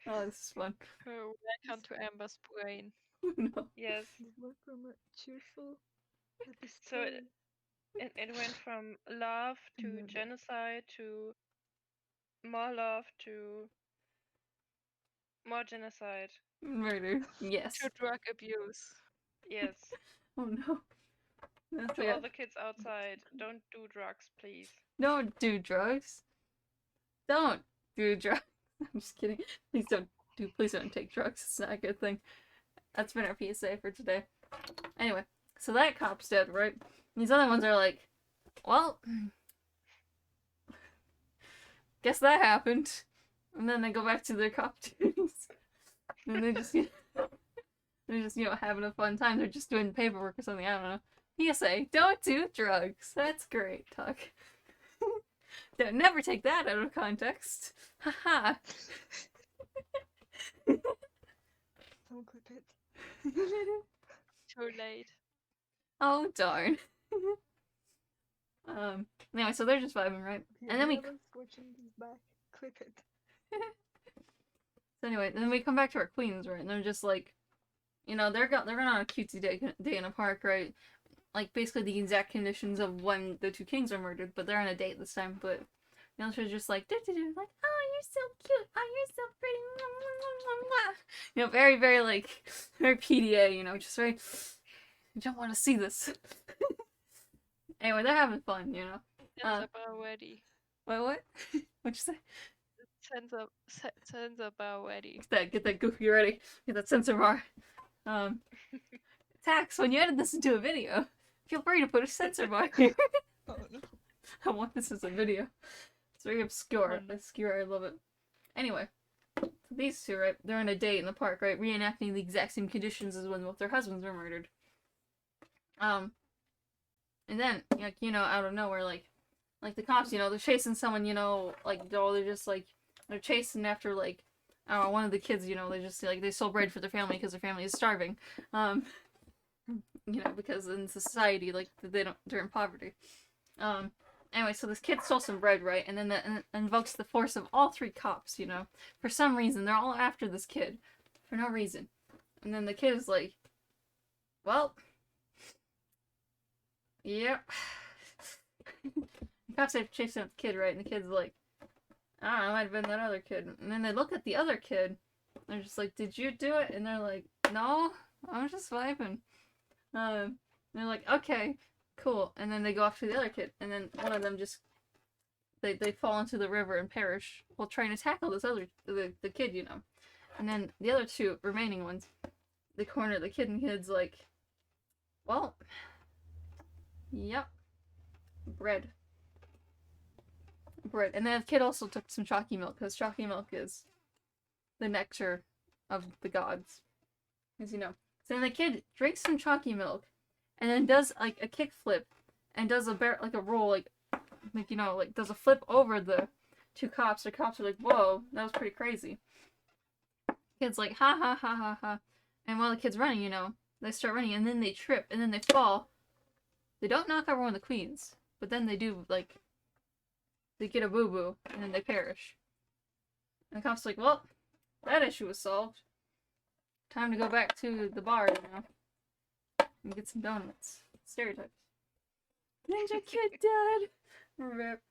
Oh, this is fun. Welcome to Amber's brain. No. Yes. Welcome, cheerful. So it went from love to Murder. genocide to more love to more genocide. Murder. Yes. To drug abuse. Yes. Oh no. That's To like all the kids outside, don't do drugs, please. Don't do drugs. Don't do drugs. I'm just kidding. Please don't take drugs. It's not a good thing. That's been our PSA for today. Anyway, so that cop's dead, right? These other ones are like, well, guess that happened. And then they go back to their cop duties. And they're just having a fun time. They're just doing paperwork or something. I don't know. PSA, don't do drugs. That's great talk. Don't never take that out of context. Haha. Don't clip it. Too late. Oh darn. Anyway, so they're just vibing, right? And then we Whoever's watching this back, clip it. So anyway, then we come back to our queens, right? And they're just like, they're going on a cutesy day in a park, right? Like basically the exact conditions of when the two kings were murdered, but they're on a date this time. But she's just like, like, oh, you're so cute, oh, you're so pretty, very, very like, very PDA, just very. I don't want to see this. Anyway, they're having fun, Censor bar ready. What? What'd you say? Censor bar ready. Get that goofy ready. Get that censor bar. Tax, when you edit this into a video, feel free to put a censor bar here. Oh no. I want this as a video. It's very obscure. Obscure, I love it. Anyway, so these two, right? They're on a date in the park, right? Reenacting the exact same conditions as when both their husbands were murdered. And then, out of nowhere, like like the cops, you know, they're chasing someone, you know, like they're just like they're chasing after like I don't know, one of the kids, you know, they just like they stole bread for their family because their family is starving. You know, because in society like they're in poverty. Anyway, so this kid stole some bread, right? And then that invokes the force of all three cops, you know. For some reason, they're all after this kid. For no reason. And then the kid is like, well, yep. The cops have chasing out the kid, right? And the kid's like, I don't know, it might have been that other kid. And then they look at the other kid. They're just like, did you do it? And they're like, no, I was just vibing. And they're like, okay, cool. And then they go off to the other kid. And then one of them just, they fall into the river and perish while trying to tackle this other, the kid, you know. And then the other two remaining ones, they corner the kid, and the kid's like, well, yep, bread. And then the kid also took some chalky milk, because chalky milk is the nectar of the gods, as you know. So then the kid drinks some chalky milk, and then does like a kickflip, and does a like a roll, like you know, like does a flip over the two cops. The cops are like, whoa, that was pretty crazy. Kid's like, ha ha ha ha ha. And while the kid's running, you know, they start running, and then they trip, and then they fall. They don't knock over one of the queens, but then they do, like, they get a boo-boo, and then they perish. And the cop's like, well, that issue was solved. Time to go back to the bar, you know, and get some donuts. Stereotypes. Ninja kid dead! Rip.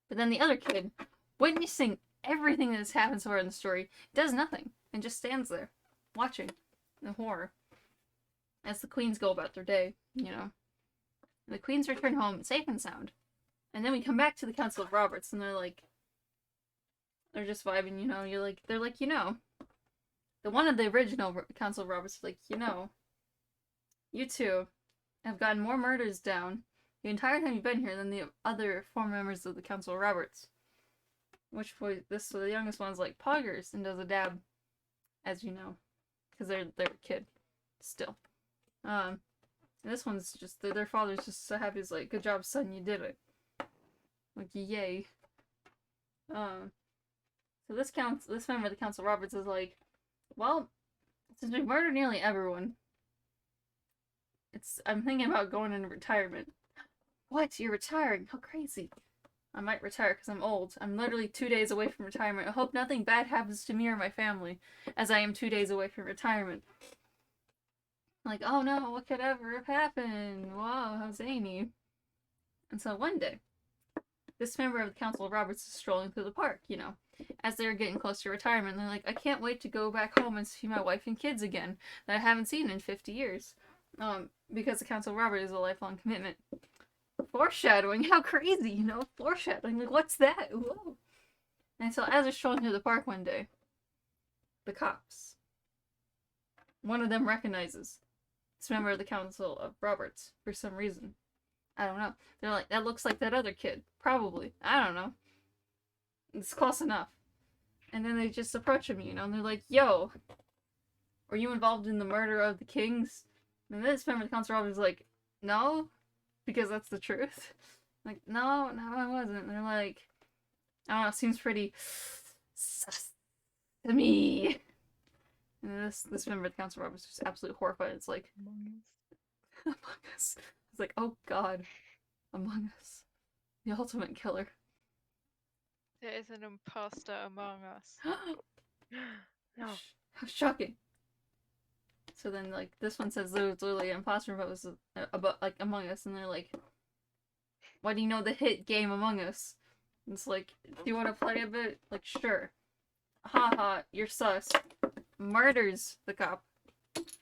But then the other kid, witnessing everything that has happened so far in the story, does nothing, and just stands there, watching the horror. As the queens go about their day, you know. And the queens return home safe and sound. And then we come back to the Council of Roberts, and they're like, they're just vibing, you know. They're like, you know, the one of the original Council of Roberts is like, you know, you two have gotten more murders down the entire time you've been here than the other former members of the Council of Roberts. Which boy, the youngest one's like poggers and does a dab, as you know, because they're a kid, still. And this one's just their father's just so happy. He's like, "Good job, son, you did it." Like, yay. So this member of the Council of Roberts is like, well, since we've murdered nearly everyone, I'm thinking about going into retirement. What? You're retiring? How crazy. I might retire because I'm old. I'm literally 2 days away from retirement. I hope nothing bad happens to me or my family, as I am 2 days away from retirement. Like, oh no, what could ever have happened? Wow, how zany. And so one day, this member of the Council of Roberts is strolling through the park, you know, as they're getting close to retirement. They're like, I can't wait to go back home and see my wife and kids again that I haven't seen in 50 years. Because the Council of Roberts is a lifelong commitment. Foreshadowing, how crazy, you know, foreshadowing, like, what's that? Whoa. And so as they're strolling through the park one day, the cops, one of them recognizes this member of the Council of Roberts for some reason. I don't know. They're like, that looks like that other kid. Probably. I don't know. It's close enough. And then they just approach him, you know, and they're like, yo, were you involved in the murder of the kings? And this member of the Council of Roberts is like, no, because that's the truth. Like, no, I wasn't. And they're like, I don't know, seems pretty sus to me. And this member of the Council of Roberts is absolutely horrified. It's like, Among Us. It's like, oh god, Among Us. The ultimate killer. There is an imposter among us. No. How shocking. So then, like, this one says there's literally an imposter but was about, like, Among Us, and they're like, why do you know the hit game Among Us? And it's like, do you want to play a bit? Like, sure. Haha, you're sus. Murders the cop.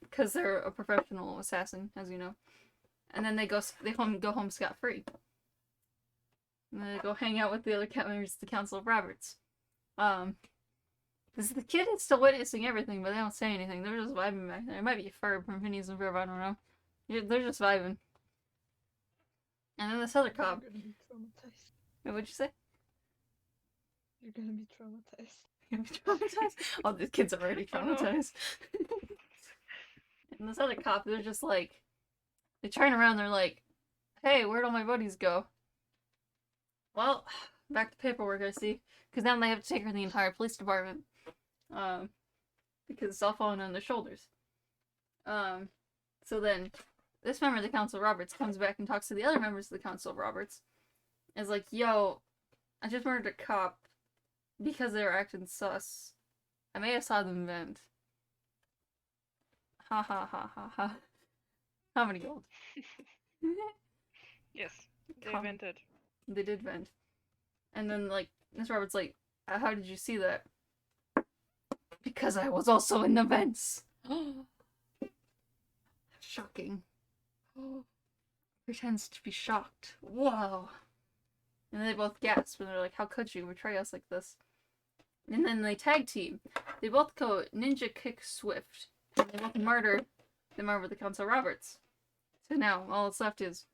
Because they're a professional assassin, as you know. And then they go home scot-free. And then they go hang out with the other members of the Council of Roberts. The kid is still witnessing everything, but they don't say anything. They're just vibing back there. It might be Ferb from Phineas and Ferb, I don't know. They're just vibing. And then this other cop. You're gonna be traumatized. What'd you say? You're gonna be traumatized. You're gonna be traumatized? Oh, the kids are already Oh, no. traumatized. And this other cop, they're just like, they turn around, they're like, hey, where'd all my buddies go? Well, back to paperwork, I see. Because now they have to take her to the entire police department. Because it's all falling on their shoulders. So then, this member of the Council, Roberts, comes back and talks to the other members of the Council, Roberts. And is like, yo, I just murdered a cop because they were acting sus. I may have saw them vent. Ha ha ha ha ha. How many gold? Yes, they Come. vented. They did vent. And then, like, Miss Roberts, like, how did you see that? Because I was also in the vents. Shocking. Pretends to be shocked. Whoa. And they both gasp and they're like, how could you betray us like this? And then they tag team. They both go ninja kick Swift. And they both murder the member of the Council, Roberts. So now, all that's left is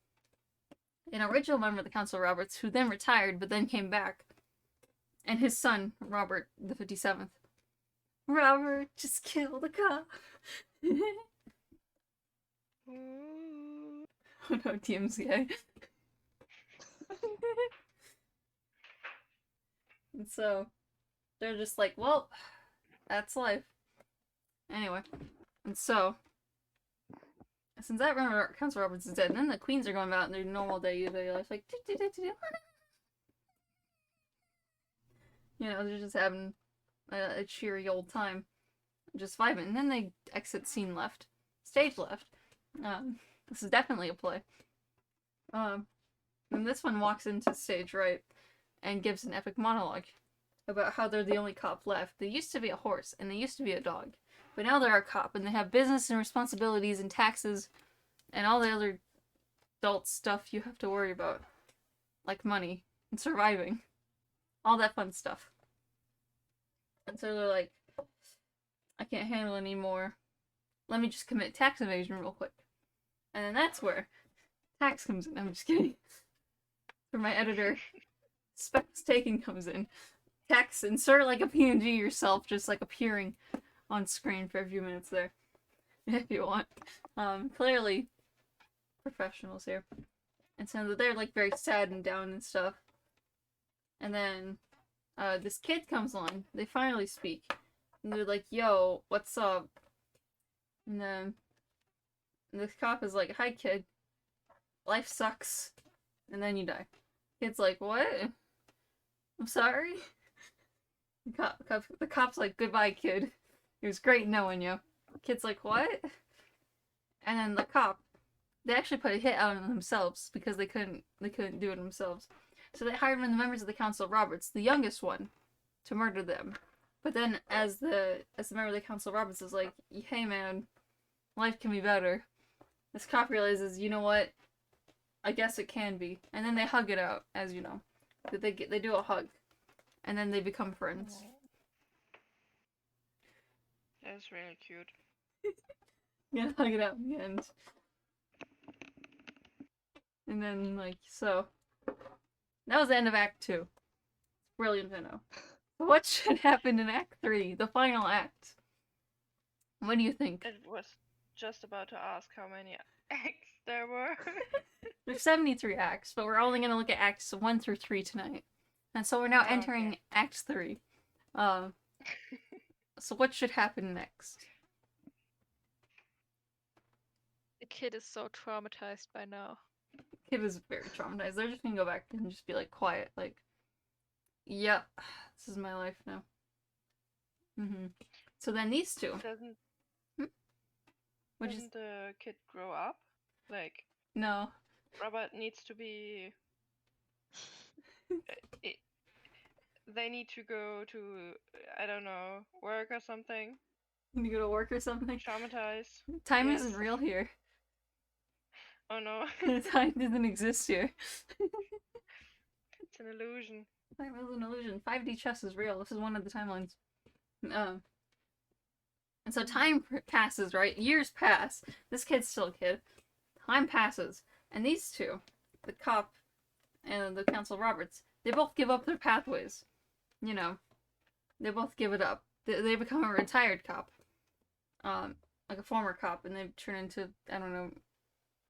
an original member of the Council, Roberts, who then retired but then came back. And his son, Robert, the 57th. Robert just killed a cop. Ooh. Oh no, TMCA. And so, they're just like, well, that's life. Anyway, and so, since I remember Council Roberts is dead, and then the Queens are going about in their normal day-to-day life, like, you know, they're just having a cheery old time, just vibing. And then they exit scene left, stage left. This is definitely a play. And this one walks into stage right and gives an epic monologue about how they're the only cop left. They used to be a horse and they used to be a dog, but now they're a cop and they have business and responsibilities and taxes and all the other adult stuff you have to worry about, like money and surviving, all that fun stuff. And so they're like, I can't handle anymore. Let me just commit tax evasion real quick. And then that's where tax comes in. I'm just kidding. Where my editor, Specs Taking, comes in. Tax, insert like a PNG yourself, just like appearing on screen for a few minutes there. If you want. Clearly, professionals here. And so they're like very sad and down and stuff. And then, this kid comes on. They finally speak. And they're like, yo, what's up? And then this cop is like, hi kid, life sucks. And then you die. Kid's like, what? I'm sorry? The cop's like, goodbye kid. It was great knowing you. Kid's like, what? And then the cop, they actually put a hit out on themselves because they couldn't do it themselves. So they hired one of the members of the Council, Roberts, the youngest one, to murder them. But then as the member of the Council, Roberts is like, hey man, life can be better. This cop realizes, you know what? I guess it can be. And then they hug it out, as you know. They do a hug. And then they become friends. That's really cute. Yeah, hug it out in the end. And then, like, so. That was the end of Act 2. Brilliant to know. What should happen in Act 3, the final act? What do you think? It was just about to ask how many acts there were. There's 73 acts, but we're only going to look at Acts 1 through 3 tonight. And so we're now entering Okay. Act 3. So what should happen next? The kid is so traumatized by now. Kid is very traumatized. They're just going to go back and just be like quiet, like, yep, this is my life now. So then these two. Doesn't Which is doesn't the kid grow up? Like, no. Robert needs to be. They need to go to, I don't know, work or something. You go to work or something. Traumatized. Time Yes. isn't real here. Oh no, Time doesn't exist here. it's an illusion. Time is an illusion. 5D chess is real. This is one of the timelines. And so time passes, right? Years pass. This kid's still a kid. Time passes. And these two, the cop and the Council Roberts, they both give up their pathways. You know, they both give it up. They become a retired cop. Like a former cop, and they turn into, I don't know,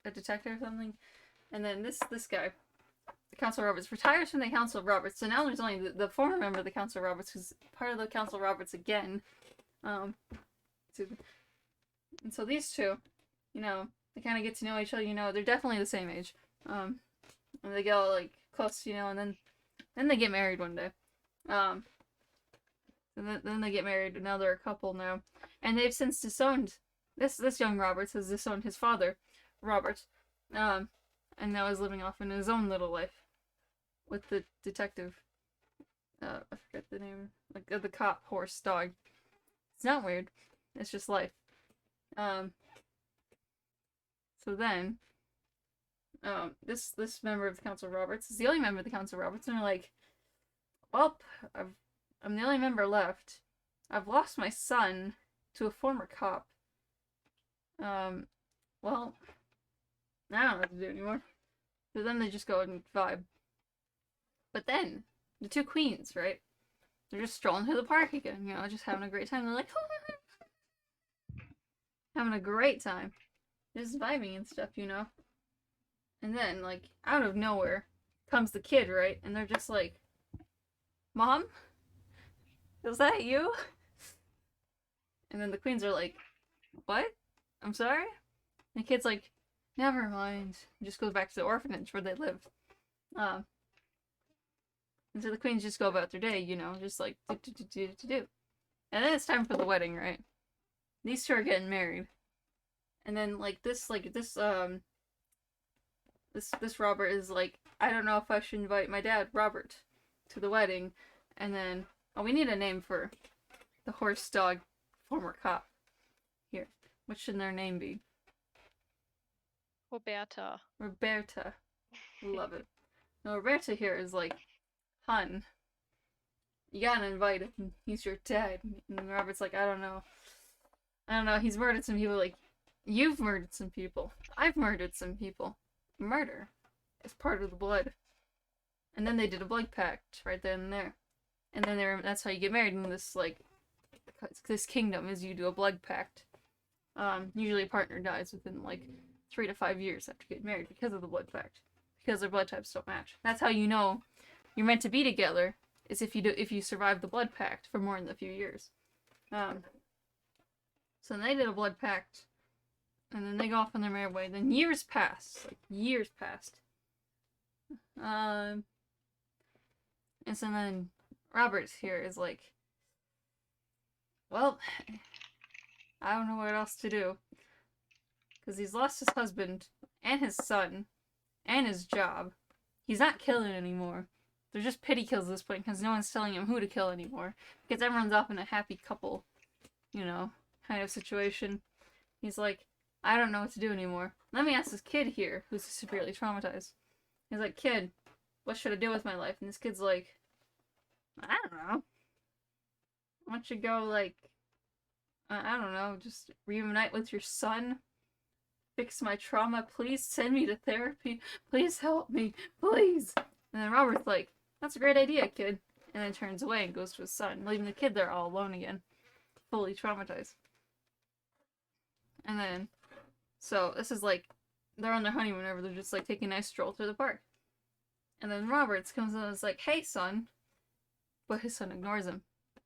a detective or something. And then this guy, the Council of Roberts retires from the Council of Roberts. So now there's only the former member of the Council of Roberts who's part of the Council of Roberts again. And so these two, you know, they kind of get to know each other. You know, they're definitely the same age. And they get all like close, you know, and then they get married one day. And then they get married, and now they're a couple now. And they've since disowned, this young Roberts has disowned his father, Robert. And now is living off in his own little life with the detective. I forget the name. Like, the cop, horse, dog. It's not weird. It's just life. So then, this member of the Council of Roberts is the only member of the Council of Roberts, and they're like, well, I'm the only member left. I've lost my son to a former cop. Well, I don't know what to do anymore. So then they just go and vibe. But then, the two queens, right? They're just strolling through the park again, you know, just having a great time. They're like, having a great time. Just vibing and stuff, you know? And then, like, out of nowhere comes the kid, right? And they're just like, Mom? Is that you? And then the queens are like, what? I'm sorry? And the kid's like, never mind. And just goes back to the orphanage where they live. And so the queens just go about their day, you know, just like, do. And then it's time for the wedding, right? These two are getting married. And then, this Robert is like, I don't know if I should invite my dad, Robert, to the wedding. And then, oh, we need a name for the horse, dog, former cop. Here, what should their name be? Roberta. Roberta. Love it. No, Roberta here is like, hun, you gotta invite him. He's your dad. And Robert's like, I don't know. He's murdered some people. Like, you've murdered some people. I've murdered some people. Murder is part of the blood. And then they did a blood pact right then and there. And then that's how you get married in this, like, this kingdom, is you do a blood pact. Usually a partner dies within, like, 3 to 5 years after getting married because of the blood pact. Because their blood types don't match. That's how you know you're meant to be together, is if you survive the blood pact for more than a few years. So then they did a blood pact, and then they go off on their merry way. Then years pass. And so then Robert's here is like, well, I don't know what else to do. Because he's lost his husband, and his son, and his job. He's not killing anymore. They're just pity kills at this point, because no one's telling him who to kill anymore. Because everyone's off in a happy couple, you know, kind of situation. He's like, I don't know what to do anymore. Let me ask this kid here, who's severely traumatized. He's like, kid, what should I do with my life? And this kid's like, I don't know. Why don't you go, like, I don't know, just reunite with your son? Fix my trauma, please send me to therapy. Please help me, please. And then Robert's like, that's a great idea, kid. And then turns away and goes to his son, leaving the kid there all alone again, fully traumatized. And then, so this is like, they're on their honeymoon whenever they're just like taking a nice stroll through the park. And then Roberts comes in and is like, hey, son. But his son ignores him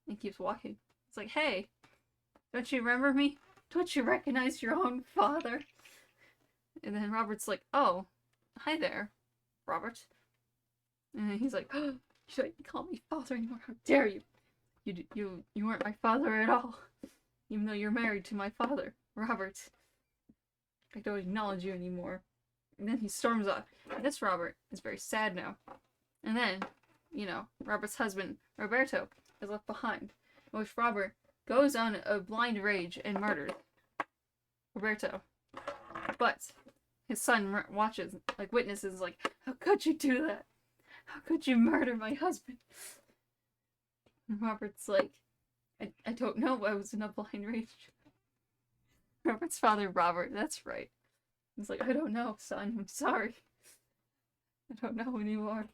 and keeps walking. It's like, hey, don't you remember me? Don't you recognize your own father? And then Robert's like, oh, hi there, Robert. And then he's like, oh, you shouldn't call me father anymore. How dare you? You weren't my father at all. Even though you're married to my father, Robert. I don't acknowledge you anymore. And then he storms off. And this Robert is very sad now. And then, you know, Robert's husband, Roberto, is left behind. In which Robert goes on a blind rage and murders Roberto. But his son watches, like, witnesses, like, how could you do that? How could you murder my husband? And Robert's like, I don't know, I was in a blind rage. Robert's father, Robert, that's right. He's like, I don't know, son, I'm sorry. I don't know anymore.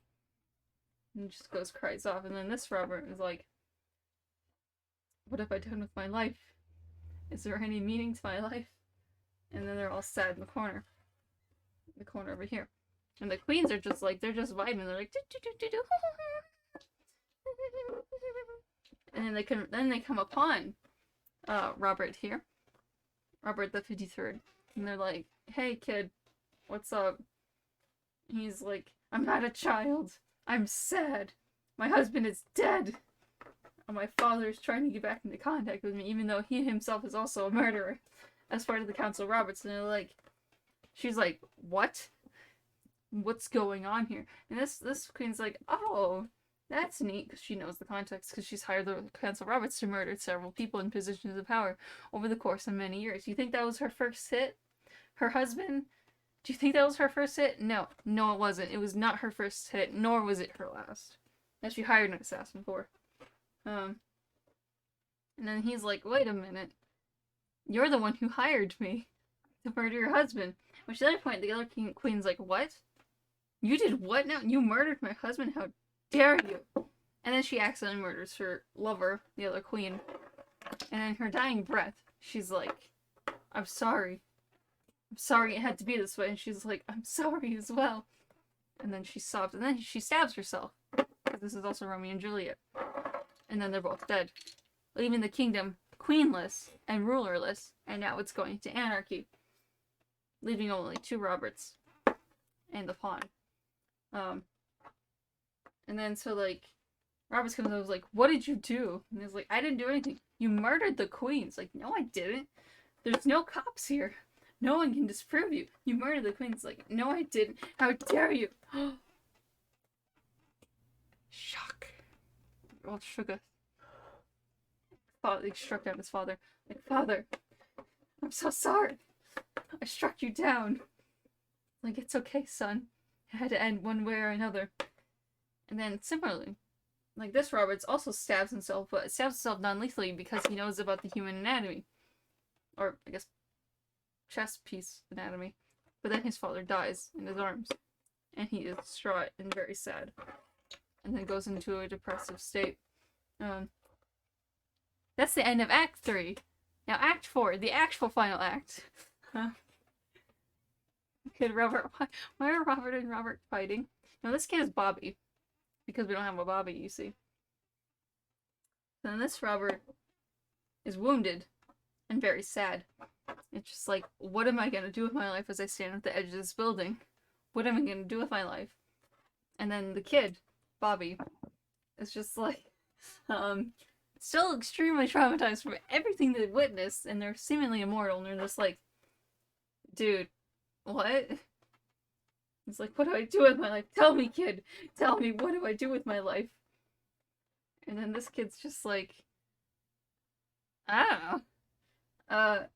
And just goes, cries off, and then this Robert is like, what have I done with my life? Is there any meaning to my life? And then they're all sad in the corner. The corner over here. And the queens are just like, they're just vibing. They're like, "Do, do, do, do, do." And then they come upon Robert here, Robert the 53rd, and they're like, "Hey kid, what's up?" He's like, "I'm not a child. I'm sad. My husband is dead. And my father is trying to get back into contact with me, even though he himself is also a murderer, as part of the Council of Roberts." And they're like, she's like, "What? What's going on here?" And this queen's like, "Oh, that's neat," because she knows the context, because she's hired the Council of Roberts to murder several people in positions of power over the course of many years. You think that was her first hit? Her husband? Do you think that was her first hit? No. No, it wasn't. It was not her first hit, nor was it her last. That she hired an assassin for. And then he's like, "Wait a minute. You're the one who hired me to murder your husband." Which at that point, the other queen's like, "What? You did what now? You murdered my husband? How dare you?" And then she accidentally murders her lover, the other queen. And in her dying breath, she's like, "I'm sorry. I'm sorry it had to be this way." And she's like, "I'm sorry as well." And then she sobs. And then she stabs herself. Because this is also Romeo and Juliet. And then they're both dead, leaving the kingdom queenless and rulerless. And now it's going to anarchy, leaving only 2 Roberts and the pawn. And then so like Roberts comes up and was like, "What did you do?" And he's like, "I didn't do anything. You murdered the queen." It's like, "No, I didn't. There's no cops here. No one can disprove you. You murdered the queen." It's like, "No, I didn't. How dare you?" Shock. Old sugar. He struck down his father. Like, "Father, I'm so sorry. I struck you down." Like, "It's okay, son. It had to end one way or another." And then similarly, like this Roberts also stabs himself, but stabs himself non-lethally because he knows about the human anatomy. Or, I guess, chest piece anatomy. But then his father dies in his arms. And he is distraught and very sad. And then goes into a depressive state. That's the end of Act 3. Now Act 4, the actual final act. Kid Robert, why are Robert and Robert fighting? No, this kid is Bobby. Because we don't have a Bobby, you see. Then this Robert is wounded and very sad. It's just like, what am I gonna do with my life as I stand at the edge of this building? What am I gonna do with my life? And then the kid, Bobby, is just like, still extremely traumatized from everything they've witnessed, and they're seemingly immortal, and they're just like, "Dude, what?" It's like, "What do I do with my life? Tell me, kid. Tell me, what do I do with my life?" And then this kid's just like, "I don't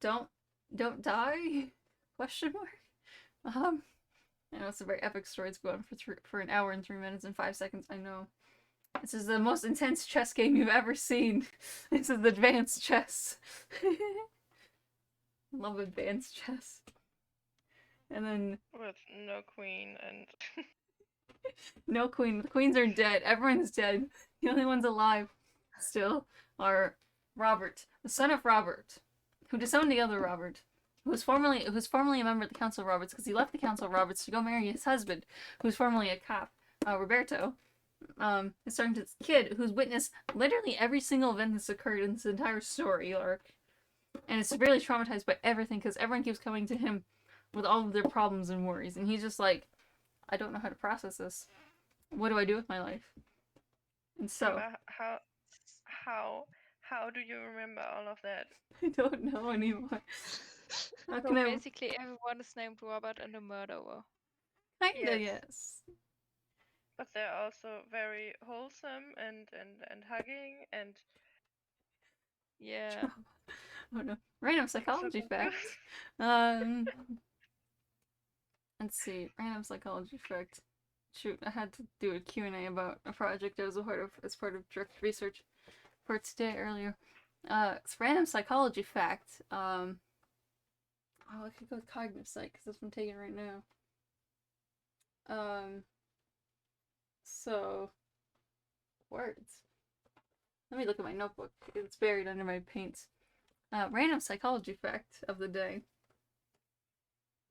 know. Don't die? Question mark? I know it's a very epic story. It's going for an hour and 3 minutes and 5 seconds. I know. This is the most intense chess game you've ever seen. This is advanced chess. I love advanced chess. And then With no queen and no queen. The queens are dead. Everyone's dead. The only ones alive still are Robert, the son of Robert, who disowned the other Robert, who was formerly a member of the Council of Roberts because he left the Council of Roberts to go marry his husband, who was formerly a cop, Roberto. Is starting to this kid who's witnessed literally every single event that's occurred in this entire story arc, and is severely traumatized by everything because everyone keeps coming to him with all of their problems and worries, and he's just like, "I don't know how to process this. What do I do with my life?" And so how do you remember all of that? I don't know anymore. How So can I? basically, everyone is named Robert and a murderer. Kinda, Yes. yes. But they're also very wholesome and hugging and Yeah. Oh no. Random psychology so fact. Let's see. Random psychology fact. Shoot, I had to do a Q&A about a project I was a part of as part of direct research for today earlier. It's random psychology fact. Oh, I could go with cognitive psych because that's what I'm taking right now. So words. Let me look at my notebook. It's buried under my paints. Random psychology fact of the day.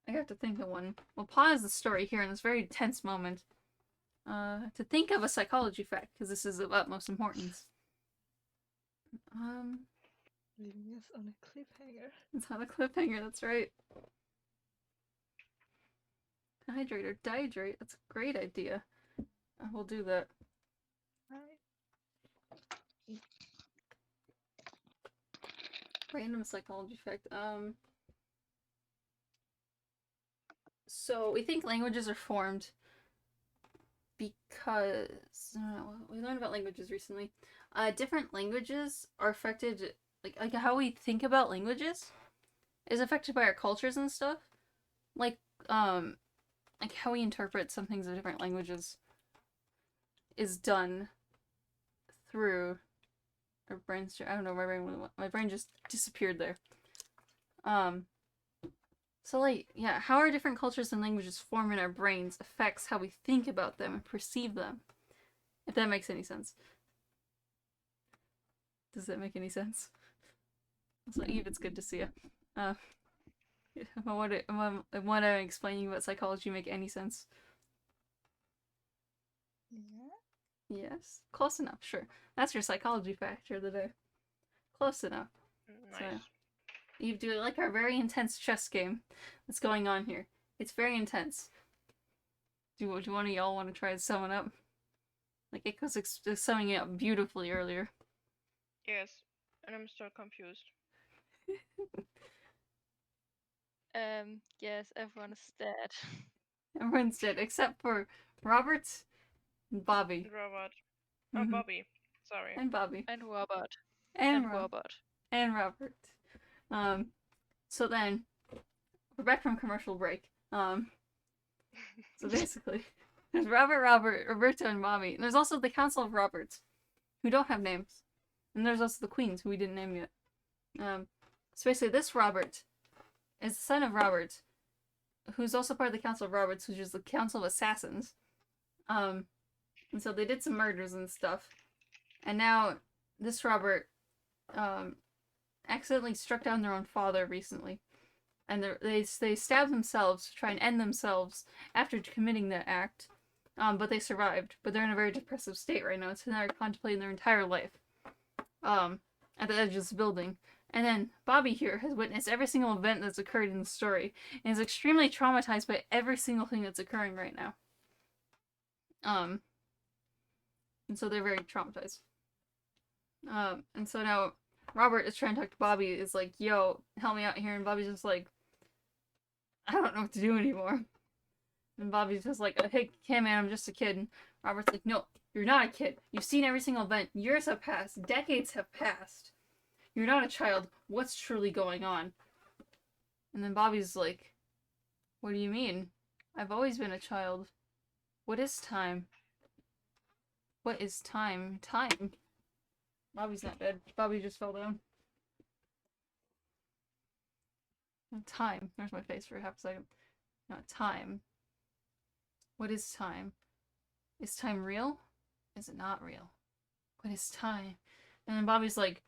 I have to think of one. We'll pause the story here in this very tense moment. To think of a psychology fact, because this is of utmost importance. Leaving us on a cliffhanger. It's on a cliffhanger, that's right. Hydrate or dihydrate, that's a great idea. We'll do that. Right. Random psychology fact. So we think languages are formed because we learned about languages recently. Different languages are affected, like how we think about languages is affected by our cultures and stuff. Like how we interpret some things of different languages is done through our brains. I don't know, my brain just disappeared there. So like, yeah, how our different cultures and languages form in our brains affects how we think about them and perceive them. If that makes any sense. Does that make any sense? Also, Eve, it's good to see you. What I'm explaining about psychology make any sense? Yeah. Yes. Close enough, sure. That's your psychology factor of the day. Close enough. Nice. So, you do like our very intense chess game that's going on here. It's very intense. Do one of y'all want to try to sum it up? Like, it was summing it up beautifully earlier. Yes, and I'm still confused. Yes, everyone is dead. Everyone's dead, except for Robert and Bobby. And Robert. Oh, Mhm. Bobby. Sorry. And Bobby. And Robert. And Robert. And Robert. So then, we're back from commercial break. So basically, there's Robert, Roberto, and Bobby. And there's also the Council of Roberts, who don't have names. And there's also the Queens, who we didn't name yet. So basically, this Robert is the son of Robert, who's also part of the Council of Roberts, which is the Council of Assassins. And so they did some murders and stuff. And now, this Robert, accidentally struck down their own father recently. And they stabbed themselves to try and end themselves after committing that act. But they survived. But they're in a very depressive state right now, so now they're contemplating their entire life. At the edge of this building. And then Bobby here has witnessed every single event that's occurred in the story, and is extremely traumatized by every single thing that's occurring right now. And so they're very traumatized. And so now Robert is trying to talk to Bobby, is like, yo, help me out here, and Bobby's just like, I don't know what to do anymore. And Bobby's just like, hey man, I'm just a kid. And Robert's like, no, you're not a kid. You've seen every single event. Years have passed. Decades have passed. You're not a child. What's truly going on? And then Bobby's like, what do you mean? I've always been a child. What is time? What is time? Time. Bobby's not dead. Bobby just fell down. Time. There's my face for half a second. Not time. What is time? Is time real? Is it not real? What is time? And then Bobby's like,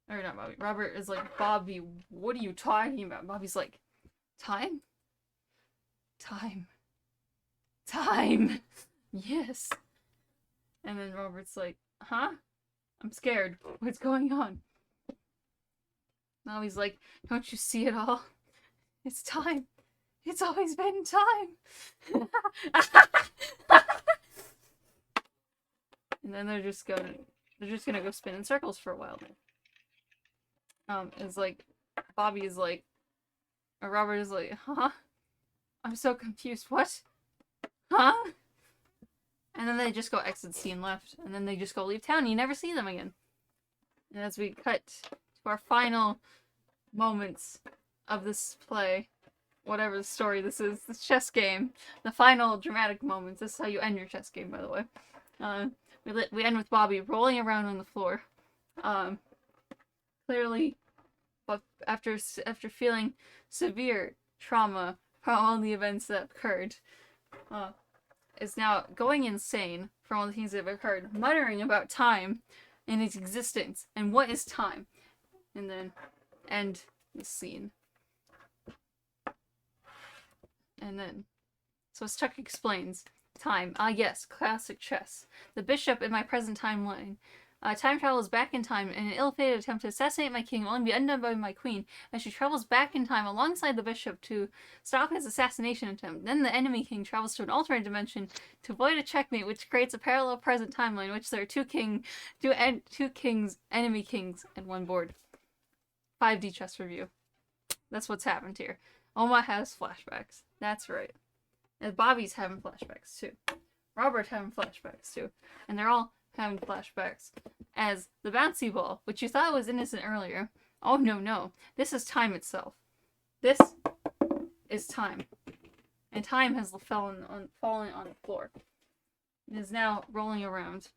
or not Bobby, Robert is like, Bobby, what are you talking about? Bobby's like, time? Time. Time! Yes. And then Robert's like, huh? I'm scared. What's going on? Bobby's like, don't you see it all? It's time. It's always been time. And then they're just gonna go spin in circles for a while. It's like Bobby is like, or Robert is like, huh? I'm so confused. What? Huh? And then they just go exit scene left, and then they just go leave town. And you never see them again. And as we cut to our final moments of this play, whatever the story this is, this chess game, the final dramatic moments. This is how you end your chess game, by the way. We end with Bobby rolling around on the floor, clearly, but after feeling severe trauma from all the events that occurred, is now going insane from all the things that have occurred, muttering about time and its existence and what is time, and then end the scene. And then, so as Tuck explains, time. Ah, yes, classic chess. The bishop in my present timeline. Time travels back in time in an ill-fated attempt to assassinate my king will only be undone by my queen as she travels back in time alongside the bishop to stop his assassination attempt. Then the enemy king travels to an alternate dimension to avoid a checkmate, which creates a parallel present timeline in which there are two kings, enemy kings, and one board. 5D chess review. That's what's happened here. Oma has flashbacks. That's right. And Bobby's having flashbacks too. Robert's having flashbacks too. And they're all having flashbacks as the bouncy ball, which you thought was innocent earlier. Oh no. This is time itself. This is time. And time has fallen on the floor. It is now rolling around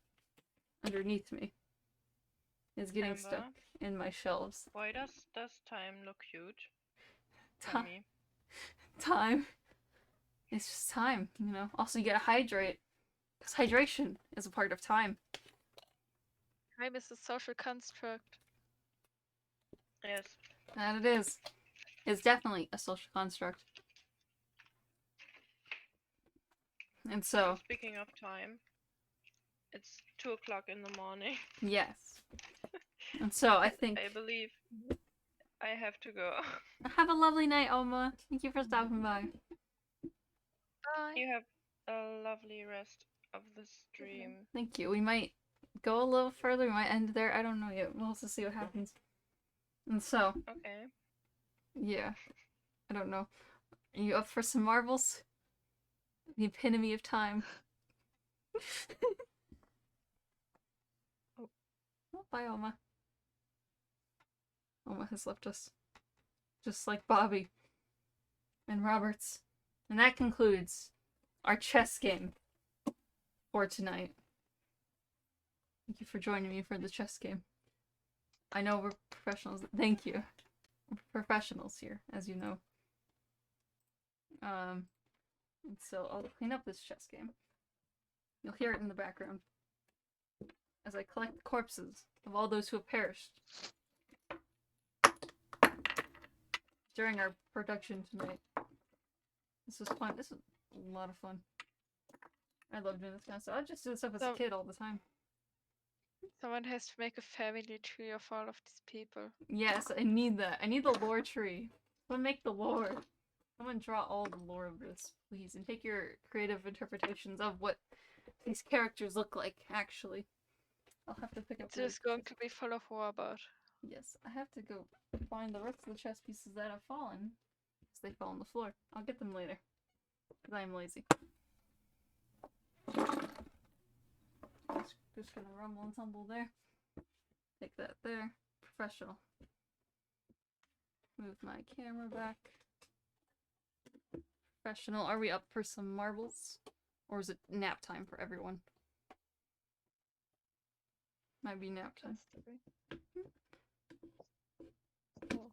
underneath me. It's getting Amber, stuck in my shelves. why does time look huge? For Time. me. Time. It's just time, you know. Also, you gotta hydrate. Because hydration is a part of time. Time is a social construct. Yes. That it is. It's definitely a social construct. And so, Speaking of time, it's 2 o'clock in the morning. yes. And so, I think... I believe I have to go. Have a lovely night, Oma. Thank you for stopping by. Bye. You have a lovely rest of the stream. Thank you. We might go a little further. We might end there. I don't know yet. We'll have to see what happens. And so, Okay. yeah. I don't know. Are you up for some marbles? The epitome of time. Oh. Oh, bye, Oma. Oma has left us. Just like Bobby. And Roberts. And that concludes our chess game for tonight. Thank you for joining me for the chess game. I know we're professionals. Thank you. We're professionals here, as you know. And so I'll clean up this chess game. You'll hear it in the background as I collect the corpses of all those who have perished during our production tonight. This was fun. This was a lot of fun. I love doing this kind of stuff. I just do this stuff as a So- kid all the time. Someone has to make a family tree of all of these people. Yes, I need that. I need the lore tree. Someone make the lore. Someone draw all the lore of this, please, and take your creative interpretations of what these characters look like, actually. I'll have to pick up It's the just going to be full of Robert. Yes, I have to go find the rest of the chess pieces that have fallen. Because they fell on the floor. I'll get them later. Because I'm lazy. Just gonna rumble and tumble there. Take that there. Professional. Move my camera back. Professional. Are we up for some marbles? Or is it nap time for everyone? Might be nap time. That's the way. Well,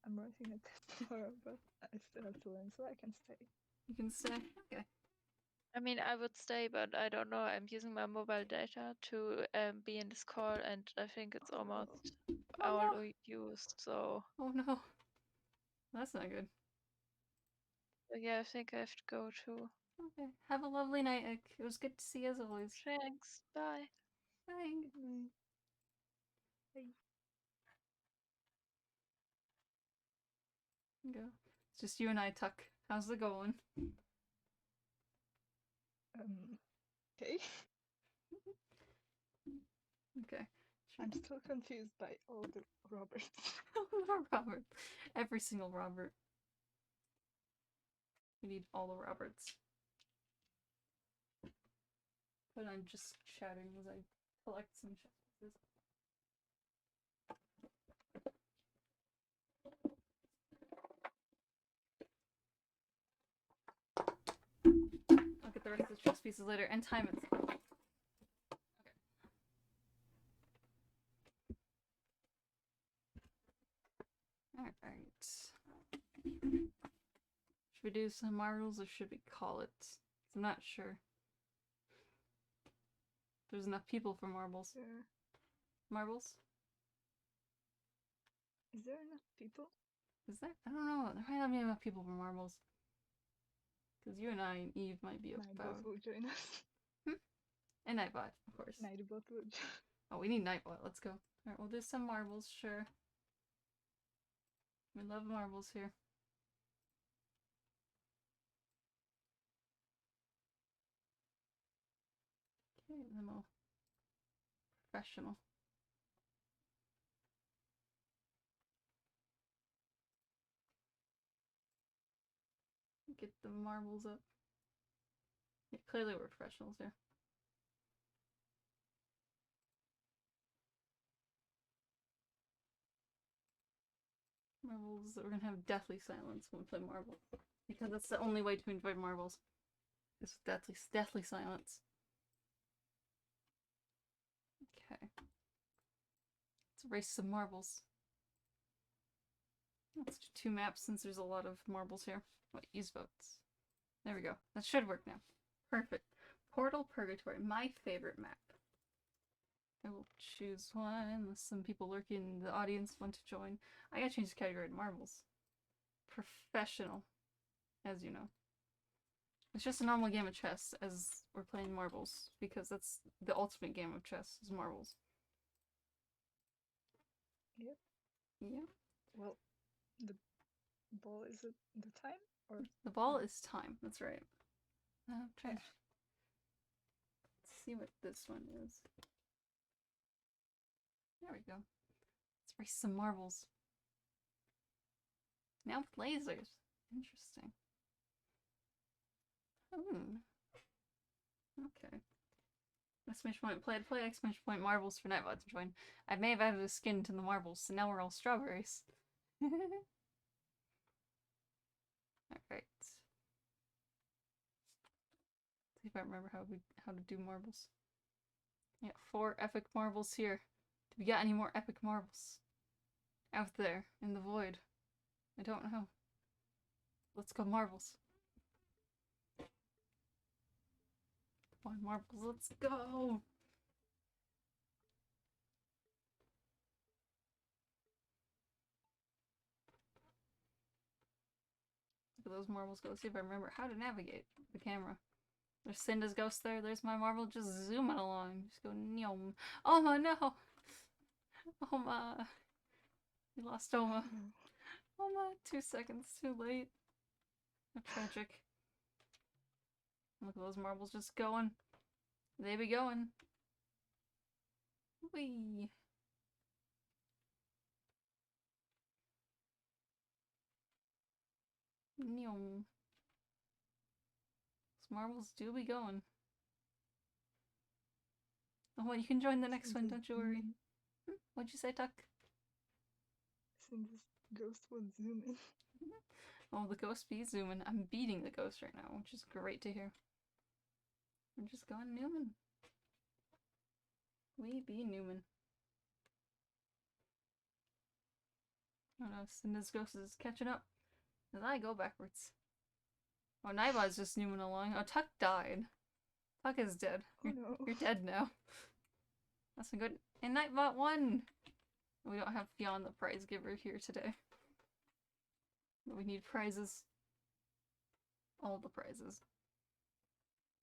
I'm writing a test tomorrow, but I still have to learn, so I can stay. You can stay? Okay. I mean, I would stay, but I don't know. I'm using my mobile data to be in this call, and I think it's almost all no. used. So Oh no. That's not good. yeah, I think I have to go too. Okay. Have a lovely night, Ick. It was good to see you as always. Thanks. Bye. Bye. Mm. Go. It's just you and I, Tuck. How's it going? Okay. Okay. I'm still confused by all the Roberts. Robert. Every single Robert. We need all the Roberts. But I'm just chatting as I collect some chess pieces. I'll get the rest of the chess pieces later and time it. Okay. Alright. Should we do some marbles or should we call it? I'm not sure. There's enough people for marbles. There, Marbles? is there enough people? Is there? I don't know. There might not be enough people for marbles. Because you and I and Eve might be Nightbot about. will join us. And Nightbot, of course. Nightbot will join. Oh, we need Nightbot. Let's go. Alright, we'll do some marbles, sure. We love marbles here. Okay, then we'll professional. Get the marbles up. Yeah, clearly we're professionals here. Marbles, we're gonna have deathly silence when we play marbles. Because that's the only way to enjoy marbles. Is deathly silence. Okay. Let's erase some marbles. Let's do 2 maps since there's a lot of marbles here. Wait, use votes. There we go. That should work now. Perfect. Portal Purgatory, my favorite map. I will choose one unless some people lurking in the audience want to join. I gotta change the category to marbles. Professional, as you know. It's just a normal game of chess as we're playing marbles, because that's the ultimate game of chess, is marbles. Yep. Yeah. Well, the ball is at the time, or The ball is time, that's right. Try Yeah. Let's see what this one is. There we go. Let's race some marbles. Now with lasers. Interesting. Okay. Exclamation point play to play, exclamation point marbles for Nightbot to join. I may have added a skin to the marbles, so now we're all strawberries. Alright. See if I remember how to do marbles. Yeah, 4 epic marbles here. Do we got any more epic marbles? Out there, in the void. I don't know. Let's go marbles. Come on, marbles, let's go! Look at those marbles go. See if I remember how to navigate the camera. There's Cinda's ghost there. There's my marble. Just zooming along. Just go nyom. Oh my no! Oh my. We lost Oma. no. Oh my. 2 seconds too late. How tragic. Look at those marbles just going. They be going. Whee! Nyom. Those marbles do be going. Oh, well, you can join the next one, don't you worry. What'd you say, Tuck? Since this ghost will zoom in. Oh, the ghost be zooming. I'm beating the ghost right now, which is great to hear. I'm just going Newman. We be Newman. Oh no, Cinda's ghost is catching up. As I go backwards. Oh, Nightbot's just Newman along. Oh, Tuck died. Tuck is dead. Oh no. You're dead now. That's a good. And Nightbot won! We don't have Fionn the prize giver here today. But we need prizes. All the prizes.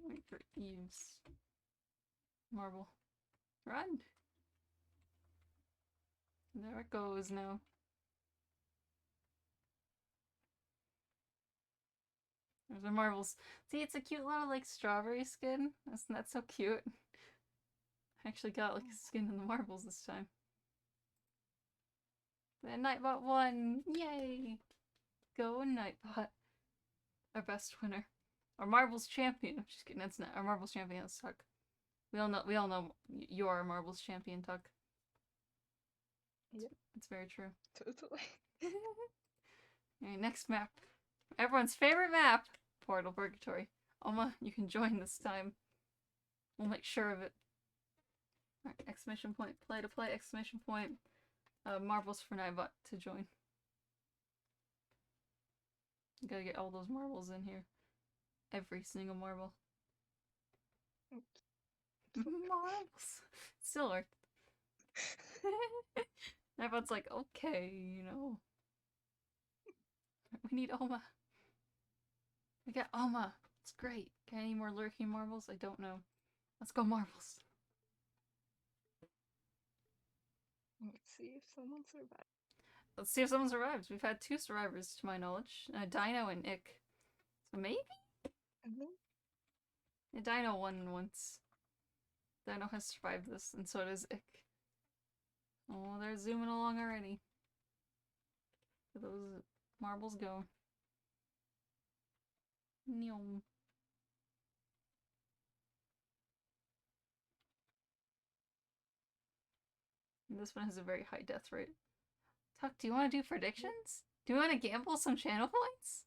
Wait for Eve's marble. Run! There it goes now. There's our marbles. See, it's a cute little, like, strawberry skin. Isn't that so cute? I actually got, like, a skin in the marbles this time. And Nightbot won! Yay! Go Nightbot. Our best winner. Our marbles champion. I'm just kidding, that's not our marbles champion, that's Tuck. We all know you are a marbles champion, Tuck. Yep. It's very true. Totally. Alright, next map. Everyone's favorite map! Portal Purgatory. Oma, you can join this time. We'll make sure of it. Alright, exclamation point, play to play, exclamation point. Marbles for Nightbot to join. Gotta get all those marbles in here. Every single marble. Oops. Marbles! Still worked. Nightbot's like, okay, you know. We need Oma. We got Oma. It's great. Got any more lurking marbles? I don't know. Let's go marbles. Let's see if someone survived. Let's see if someone survives. We've had 2 survivors to my knowledge. Dino and Ick. So maybe? And then Yeah, Dino won once. Dino has survived this, and so does Ick. Oh, they're zooming along already. Where those marbles go. Neom. And this one has a very high death rate. Tuck, do you want to do predictions? Do you want to gamble some channel points?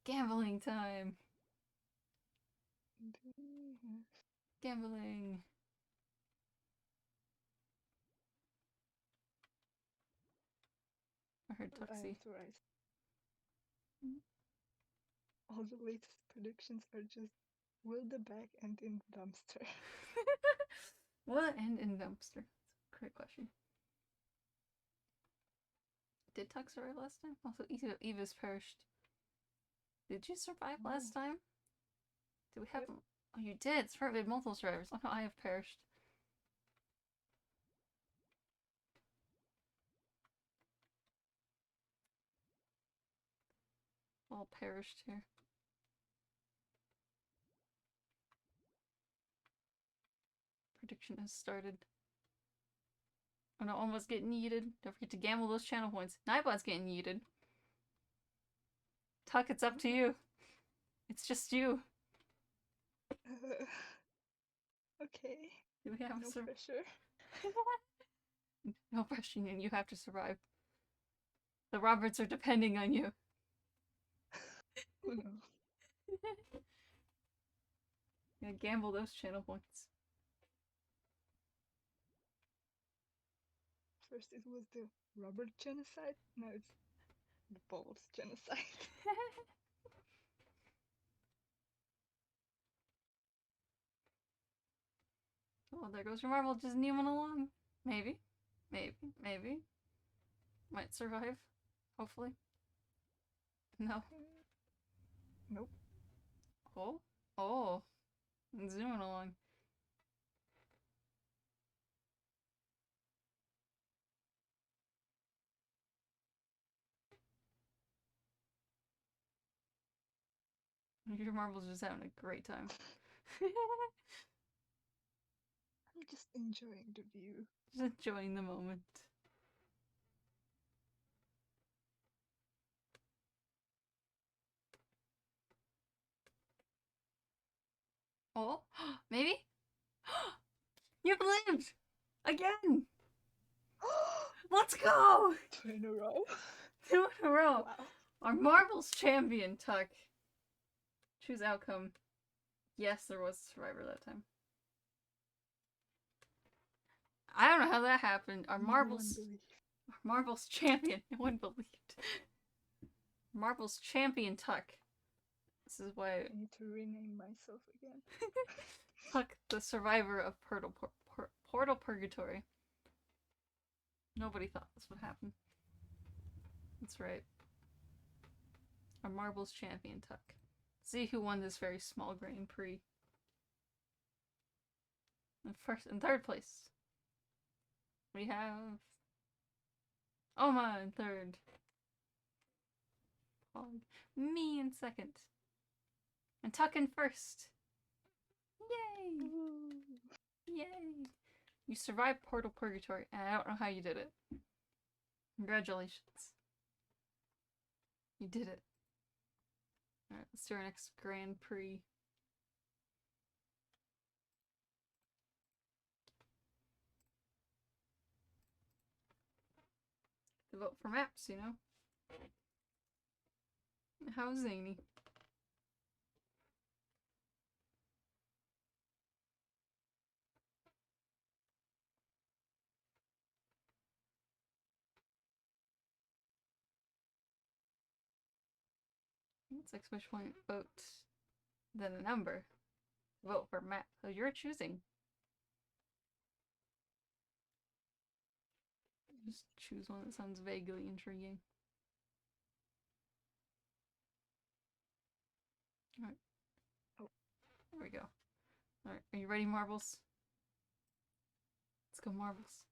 Gambling time. Gambling. I heard I Tuxie. have to write. Mhm. All the latest predictions are just, will the bag end in the dumpster? What end in dumpster? Great question. Did Tuck survive last time? Also, Eva's perished. Did you survive last time? Did we have? Yep. Oh, you did. It's right. We had multiple survivors. Oh no, I have perished. All perished here. Prediction has started. Oh no, almost getting yeeted. Don't forget to gamble those channel points. Nightbot's getting yeeted. Tuck, it's up to you. It's just you. Okay. Do we have No a pressure. No pressure, you have to survive. The Roberts are depending on you. Oh no. Yeah, gamble those channel points. First it was the Robert genocide, now it's the Balls genocide. Oh, there goes your marble, just neuming along. Maybe. Maybe. Maybe. Might survive. Hopefully. No. Nope. Oh. Oh. Zooming along. Your marble's just having a great time. I'm just enjoying the view. Just enjoying the moment. Oh, maybe? You've lived! Again! Let's go! 2 in a row. 2 in a row. Wow. Our marbles champion, Tuck. Choose outcome. Yes, there was a survivor that time. I don't know how that happened. Our No one marbles... believed. Our marbles champion. No one believed. Marbles champion, Tuck. This is why I need to rename myself again. Tuck, the survivor of Portal Purgatory. Nobody thought this would happen. That's right. Our marbles champion, Tuck. See who won this very small Grand Prix. In third place, we have Oma in third. Pog. Me in second. And Tuck in first. Yay! Ooh. Yay! You survived Portal Purgatory, and I don't know how you did it. Congratulations. You did it. Alright, let's do our next Grand Prix. To vote for maps, you know? How zany. It's exclamation point vote. Then a number. Vote for map. So you're choosing. Just choose one that sounds vaguely intriguing. There we go. Alright, are you ready, Marbles? Let's go, Marbles.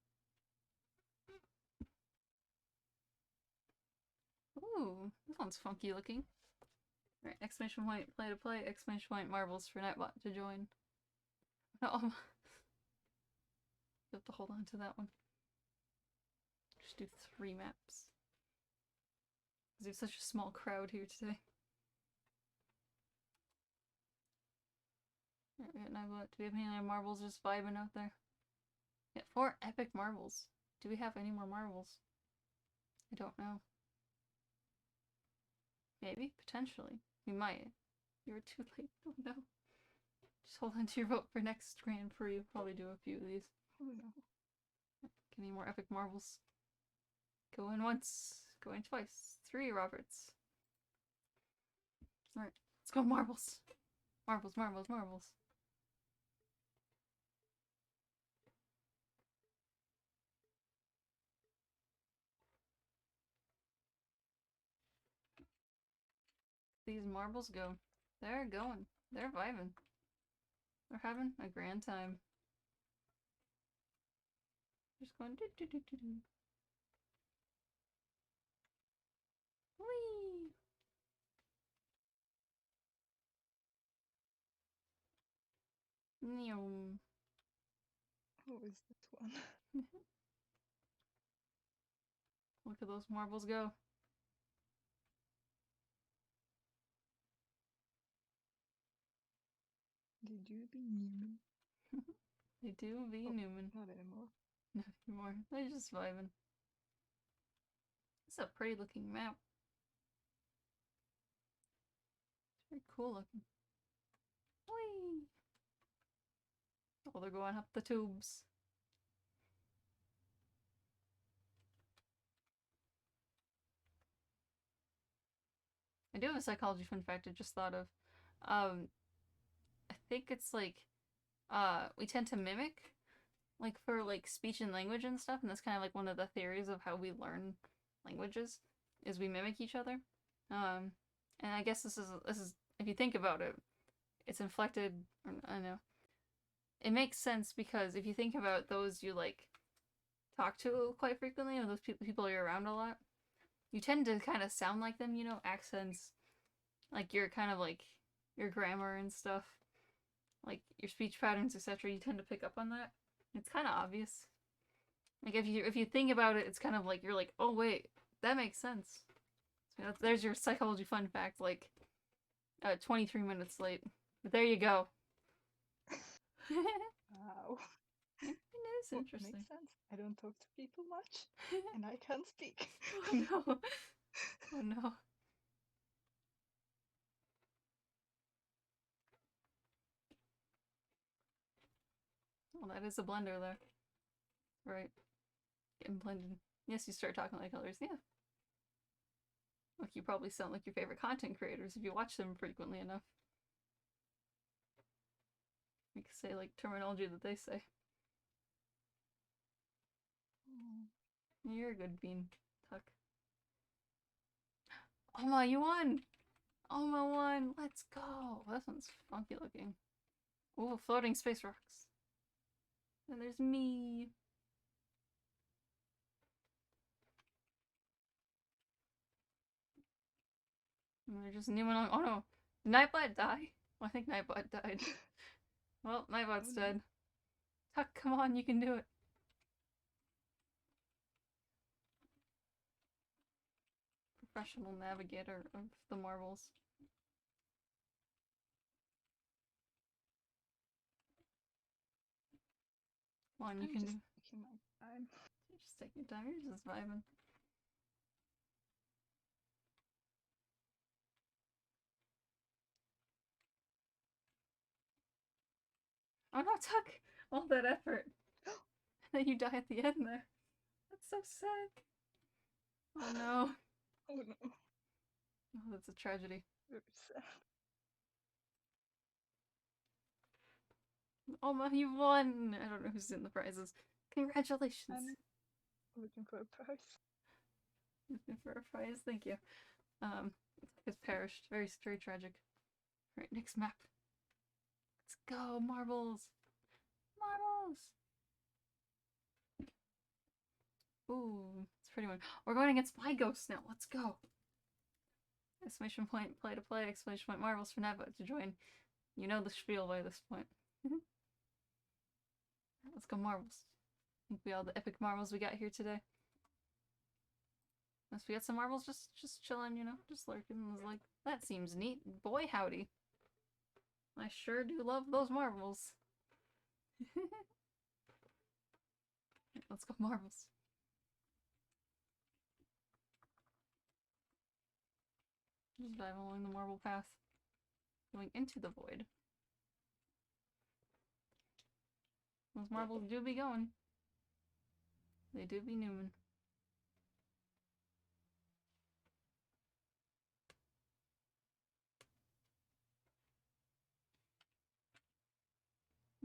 Ooh, this one's funky looking. Alright, exclamation point, play to play, exclamation point, Marbles for Nightbot to join. Oh, you have to hold on to that one. Just do 3 maps. Because there's such a small crowd here today. Alright, Nightbot, do we have any other marbles just vibing out there? Yeah, 4 epic marbles. Do we have any more marbles? I don't know. Maybe, potentially. We might. You were too late. Oh no. Just hold on to your vote for next Grand Prix. We'll probably do a few of these. Oh no. Any more epic marbles? Going once. Going twice. 3 Roberts. Alright, let's go marbles. Marbles, marbles, marbles. These marbles go. They're going. They're vibing. They're having a grand time. Just going do do do do do. Whee! Neom. Who is this one? Look at those marbles go. Did you be Newman? They do be Oh, Newman. Not anymore. Not anymore. They're just vibing. It's a pretty looking map. It's very cool looking. Whee! Oh, they're going up the tubes. I do have a psychology fun fact I just thought of. I think it's like, we tend to mimic, like for like speech and language and stuff, and that's kind of like one of the theories of how we learn languages, is we mimic each other. And I guess this is if you think about it, it's inflected, or, I don't know. It makes sense because if you think about those you like talk to quite frequently, or those people you're around a lot, you tend to kind of sound like them, you know, accents, like your kind of like your grammar and stuff, like your speech patterns, etc. You tend to pick up on that. It's kind of obvious. Like if you think about it, it's kind of like you're like, oh wait, that makes sense. So there's your psychology fun fact. Like, 23 minutes late, but there you go. Wow. It is Well, interesting. makes sense. I don't talk to people much, and I can't speak. Oh no. Oh no. Well, that is a blender there. Right. Getting blended. Yes, you start talking like others, yeah. Look, you probably sound like your favorite content creators if you watch them frequently enough. You can say, like, terminology that they say. You're a good bean, Tuck. Oma, you won! Oma won! Let's go! This one's funky looking. Ooh, floating space rocks. And there's me. And they're just new on. Oh no! Did Nightbot die? Well, I think Nightbot died. Well, Nightbot's Oh, no. dead. Tuck, come on, you can do it. Professional navigator of the marbles. Come on, you I'm can just do. taking my time. Just take your time. You're just vibing. Oh no, Tuck! All that effort. And then you die at the end there. That's so sad. Oh no. Oh no. Oh, that's a tragedy. Very sad. Oh my, you won! I don't know who's in the prizes. Congratulations. I'm looking for a prize. Looking for a prize. Thank you. Tuck has perished. Very, very tragic. Alright, next map. Let's go, marbles! Marbles! Ooh, it's a pretty one. We're going against my ghost now. Let's go! Exclamation point, play to play, exclamation point, marbles for Neva to join. You know the spiel by this point. Let's go, marbles. I think we all the epic marbles we got here today. Unless we got some marbles just chilling, you know, just lurking. I was like, that seems neat. Boy, howdy. I sure do love those marbles. Let's go, marbles. Just dive along the marble path. Going into the void. Those marbles do be going. They do be Newman.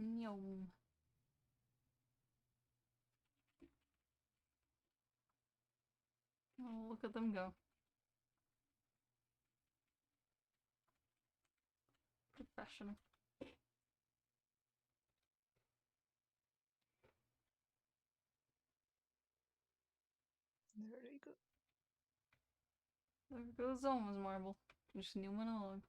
Yum. Oh, look at them go. Professional. There you go. There goes Zoma's marble. Just Newman along.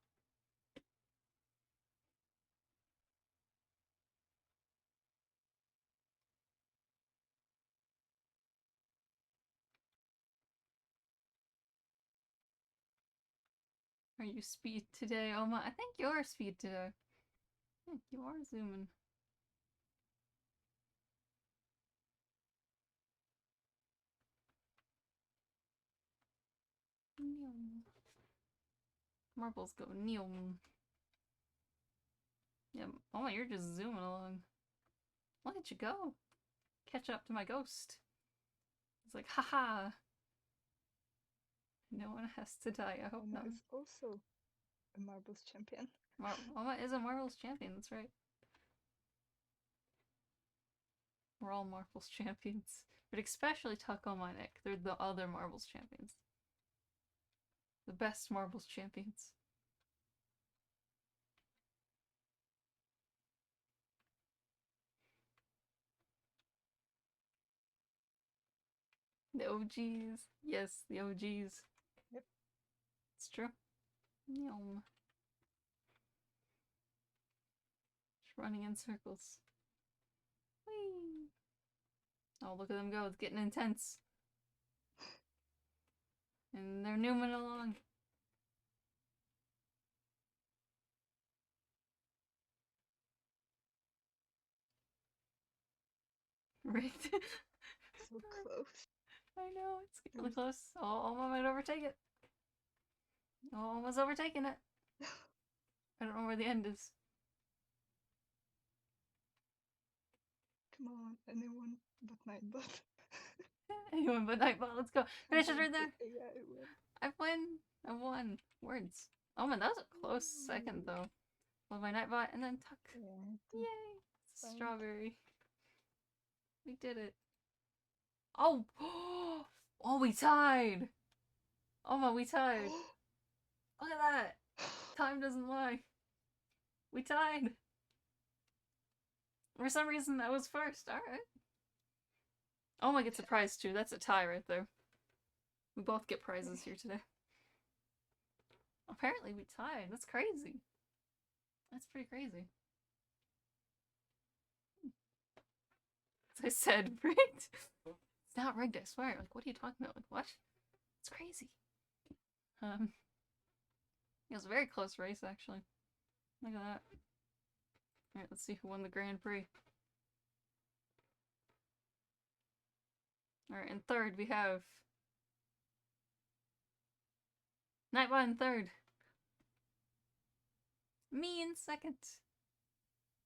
Are you speed today, Oma? I think you're speed today. I think you are zooming. Neom. Marbles go neom. Yeah, Oma, you're just zooming along. Look at you go. Catch up to my ghost. It's like, haha. No one has to die, I hope Oma not. is also a marbles champion. Oma is a marbles champion, that's right. We're all marbles champions. But especially Takoma and Nick. They're the other marbles champions. The best marbles champions. The OGs. Yes, the OGs. Yep. It's true. Yum. Just running in circles. Whee! Oh, look at them go. It's getting intense. And they're Newman along. Right? So close. I know, it's getting really close. Oh, Alma might overtake it. Oh, Alma's overtaking it. I don't know where the end is. Come on, anyone but Nightbot. Anyone but Nightbot, let's go. Finish it right there. Yeah, I win. I win. I won. Words. Oh man, that was a close second though. With my Nightbot and then Tuck. Yeah. Yay! Fine. Strawberry. We did it. Oh! Oh, we tied! Oh my, we tied. Look at that! Time doesn't lie. We tied. For some reason, I was first. Alright. Oma gets a prize too. That's a tie right there. We both get prizes here today. Apparently we tied. That's crazy. That's pretty crazy. As I said, rigged? It's not rigged, I swear. Like, what are you talking about? Like, what? It's crazy. It was a very close race, actually. Look at that. Alright, let's see who won the Grand Prix. Alright, in third we have Nightbot in third. Me in second.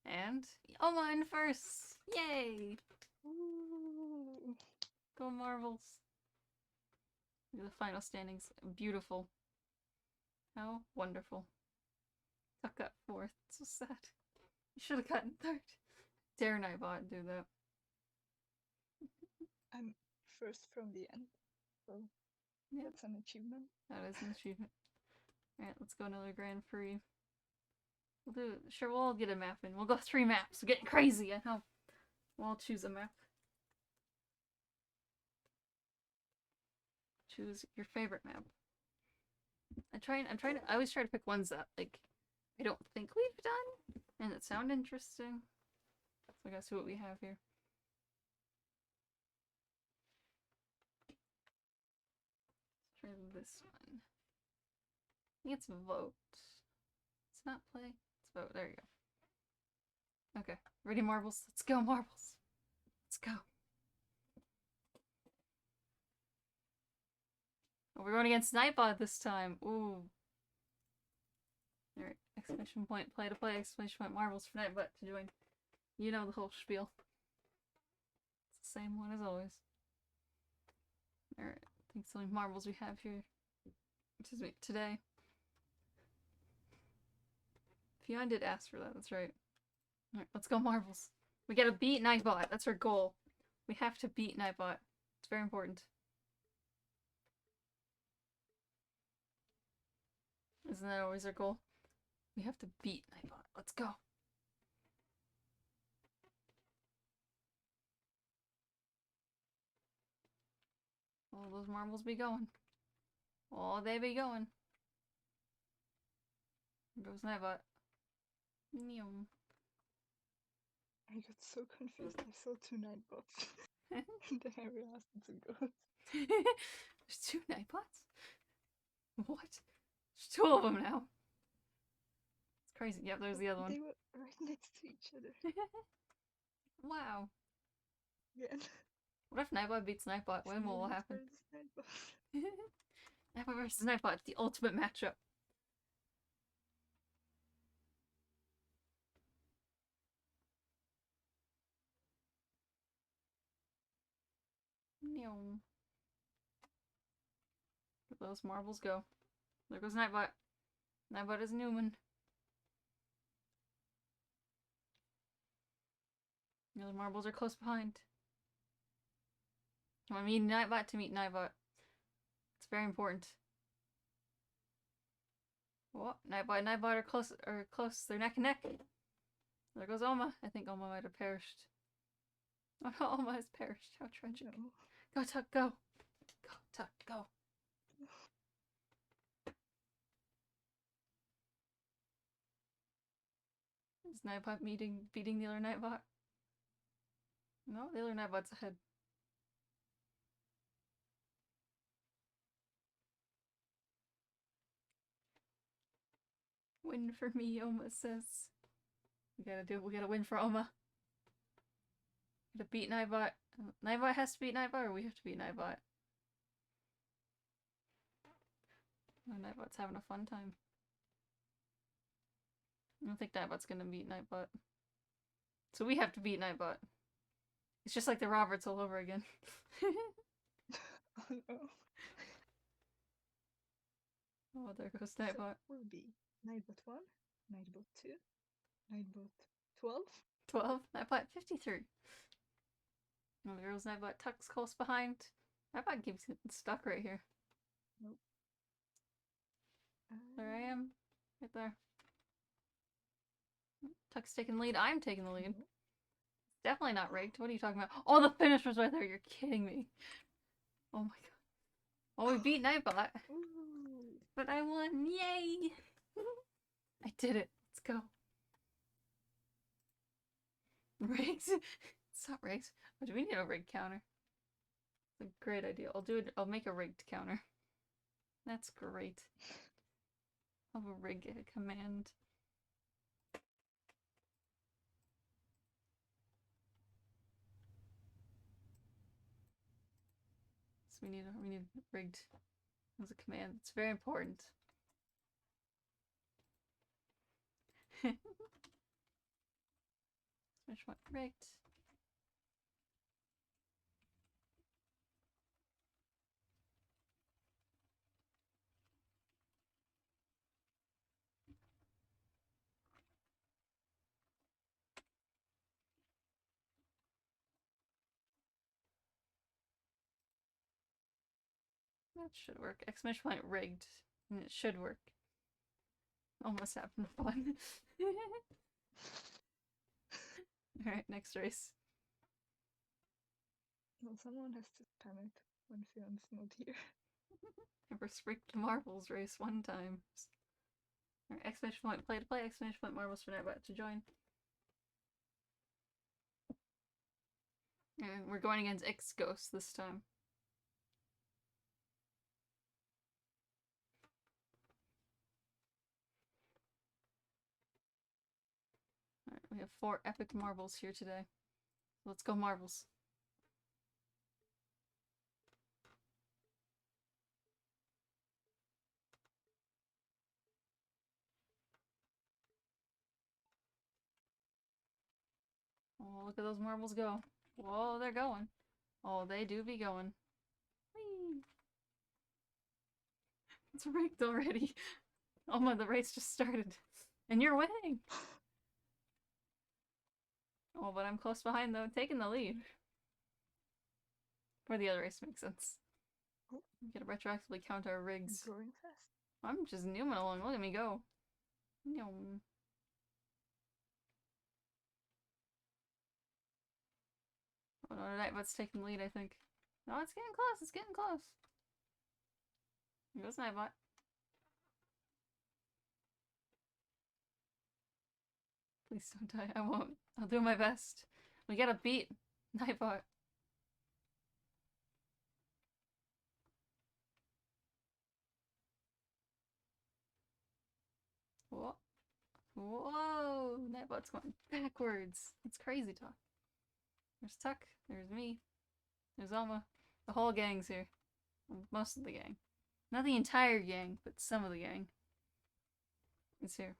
And Oma in first. Yay! Ooh. Go Marvels. Look at the final standings. Beautiful. How wonderful. Tuck got fourth. So sad. You should have gotten third. Dare Nightbot do that. I'm first from the end, so Yeah. that's an achievement. That is an achievement. Alright, let's go another Grand Prix. We'll do. Sure, we'll all get a map in. We'll go 3 maps. We're getting crazy. I know. We'll all choose a map. Choose your favorite map. I always try to pick ones that, like, I don't think we've done, and that sound interesting. So I gotta see what we have here. Let's try this one. I think it's vote. It's not play. It's vote. There you go. Okay. Ready, marbles? Let's go, marbles. Let's go. Oh, we're going against Nightbot this time. Ooh. Alright. Exclamation point, play to play, exclamation point, marbles for Nightbot to join. You know the whole spiel. It's the same one as always. Alright. I think it's the only marbles we have here. Excuse me, today. Fionn did ask for that, that's right. Alright, let's go marbles. We gotta beat Nightbot, that's our goal. We have to beat Nightbot. It's very important. Isn't that always our goal? We have to beat Nightbot. Let's go. Oh, those marbles be going. Oh, they be going. There goes Nightbot. Neom. I got so confused. I saw 2 Nightbots. And then I realized it's a ghost. There's 2 Nightbots? What? There's 2 of them now. It's crazy. Yep, there's the other They one. were right next to each other. Wow. Again. What if Nightbot beats Nightbot? When will it happen? Nightbot versus Nightbot, the ultimate matchup. Neom. Let those marbles go. There goes Nightbot. Nightbot is Newman. The other marbles are close behind. I want Nightbot to meet Nightbot. It's very important. What? Nightbot and Nightbot are close. They're neck and neck. There goes Oma. I think Oma might have perished. Oh no, Oma has perished. How tragic. No. Go, Tuck, go. Go, Tuck, go. Is Nightbot beating the other Nightbot? No, the other Nightbot's ahead. Win for me, Oma says. We gotta win for Oma. Gotta beat Nightbot. Nightbot has to beat Nightbot, or we have to beat Nightbot? Oh, Nightbot's having a fun time. I don't think Nightbot's gonna beat Nightbot. So we have to beat Nightbot. It's just like the Roberts all over again. Oh no. Oh, there goes So Nightbot. will be Nightbot 1, Nightbot 2, Nightbot 12. 12. Nightbot 53. Oh, there goes Nightbot. Tuck's close behind. Nightbot keeps getting stuck right here. Nope. There I am. Right there. Tuck's taking the lead. I'm taking the lead. No. Definitely not rigged. What are you talking about? Oh, the finish was right there. You're kidding me. Oh my god. Oh, we beat Nightbot. Ooh. But I won. Yay! I did it. Let's go. Rigged? It's not rigged. Oh, do we need a rigged counter? It's a great idea. I'll make a rigged counter. That's great. I'll have a rig command. So we need rigged as a command. It's very important. Which one? Rigged. That should work. Exclamation point rigged. And it should work. Almost having fun. Alright, next race. Well, someone has to panic when Fion's not here. Never sprinked marbles race one time. Alright, exclamation point, play to play, exclamation point, marbles for Nightbot to join. And we're going against X Ghost this time. Alright, we have 4 epic marbles here today. Let's go marbles. Oh, look at those marbles go. Whoa, they're going. Oh, they do be going. Whee! It's rigged already. Oh my, the race just started. And you're winning! Oh, but I'm close behind though, taking the lead. For the other race makes sense. Oh. We gotta retroactively count our rigs. Going fast. I'm just nooming along, look at me go. Noom. Oh no, Nightbot's taking the lead, I think. No, it's getting close, it's getting close. Here goes Nightbot. Please don't die, I won't. I'll do my best. We gotta beat Nightbot. Whoa. Whoa! Nightbot's going backwards. It's crazy talk. There's Tuck. There's me. There's Alma. The whole gang's here. Well, most of the gang. Not the entire gang, but some of the gang is here.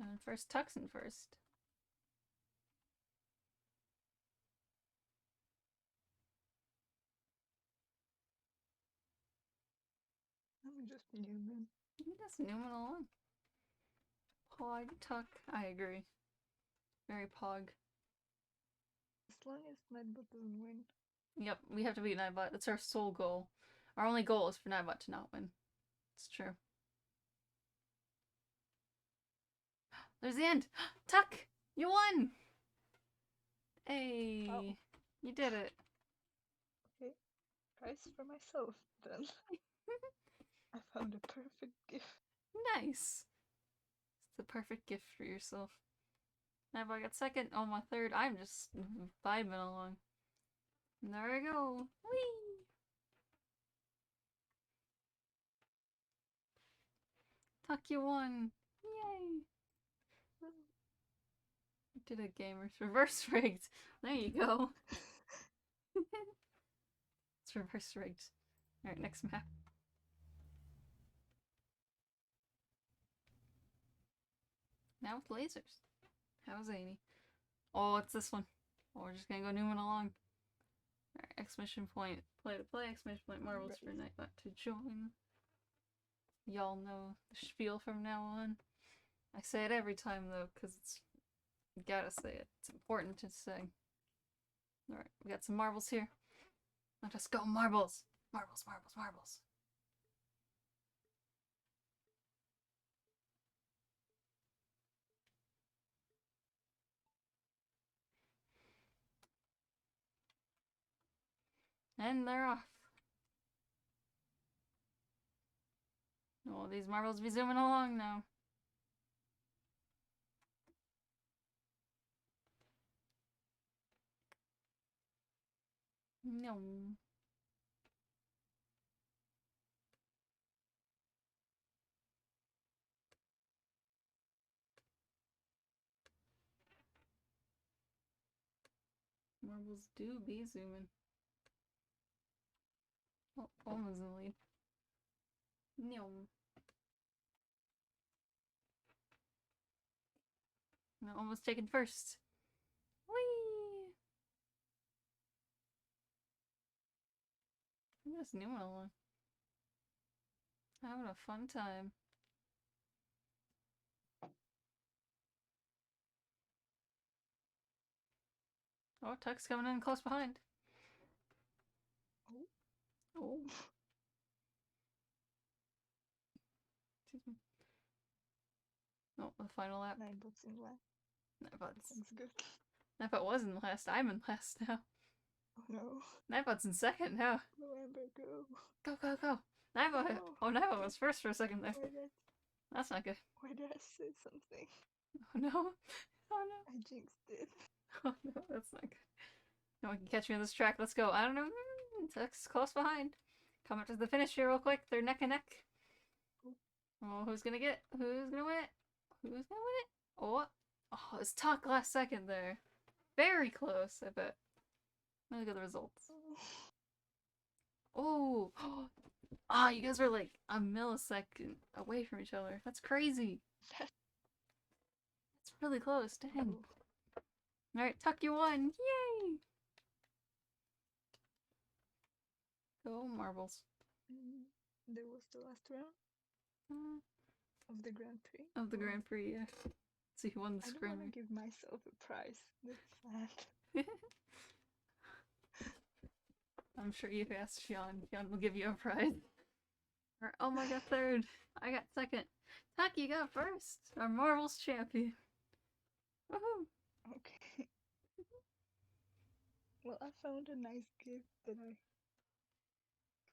And first, Tuck's in first. I'm just Newman. You just nooming along. Pog, Tuck. I agree. Very pog. As long as Nightbot doesn't win. Yep, we have to beat Nightbot. That's our sole goal. Our only goal is for Nightbot to not win. It's true. There's the end! Tuck! You won! Hey! Oh. You did it. Okay. Prize for myself, then. I found a perfect gift. Nice! It's the perfect gift for yourself. Nightbot got second. Oh, my third. I'm just vibing along. And there I go. Whee! Tuck, you won! Yay! Did it, gamers. Reverse rigged. There you go. It's reverse rigged. Alright, next map. Now with lasers. How zany. Oh, it's this one. Oh, we're just gonna go Newman along. Alright, exclamation point. Play to play. Exclamation point. Marbles for Nightbot to join. Y'all know the spiel from now on. I say it every time though, because it's... You gotta say it. It's important to say. Alright, we got some marbles here. Let us go, marbles! Marbles, marbles, marbles. And they're off. Oh, these marbles be zooming along now. No. Marbles do be zooming. Oh, almost in the lead. No. No, almost taken first. Whee! I'm just Newman along. Having a fun time. Oh, Tuck's coming in close behind. Oh. Oh. Excuse me. Oh, the final lap. Ninebots in last. Nightbot's. Sounds good. Nightbot was in last. I'm in last now. Oh no. Nightbot's in second now. Go, Amber, go. Go, go, go. Nightbot. No. Oh, Nightbot was first for a second there. That's not good. Why did I say something? Oh no. Oh no. I jinxed it. Oh no, that's not good. No one can catch me on this track. Let's go. I don't know. It's close behind. Come up to the finish here real quick. They're neck and neck. Oh, who's gonna get it? Who's gonna win it? Who's gonna win it? Oh, oh, it's Tuck last second there. Very close, I bet. Let me look at the results. Oh, ah, you guys are like a millisecond away from each other. That's crazy. It's really close. Dang. Alright, Tuck, you won! Yay! Go marbles. That was the last round of the Grand Prix. Of the Oh, Grand Prix, yeah. See who won the I don't scrim. want to give myself a prize. That's sad. I'm sure you asked Sean. Sean will give you a prize. Or Elma got third. I got second. Tuck, you got first. Our marbles champion. Woohoo! Okay. Well, I found a nice gift that I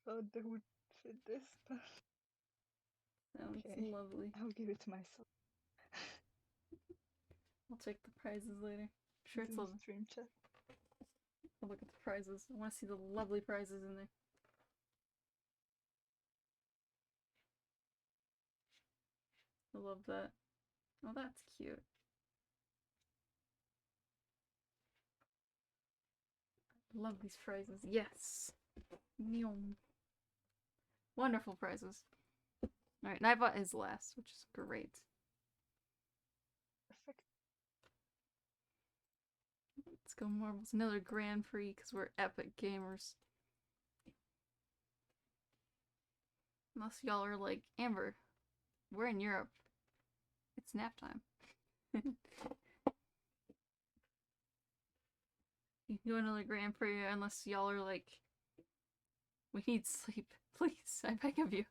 thought that would fit this, but Sounds Okay. lovely. I'll give it to myself. I'll check the prizes later. Sure, It's it's in lovely. the stream chat. I'll look at the prizes. I want to see the lovely prizes in there. I love that. Oh, that's cute. I love these prizes. Yes! Neom. Wonderful prizes. Alright, Nightbot is last, which is great. Perfect. Let's go marbles. Another Grand Prix because we're epic gamers. Unless y'all are like, Amber, we're in Europe. It's nap time. You can do another Grand Prix unless y'all are like, we need sleep. Please, I beg of you.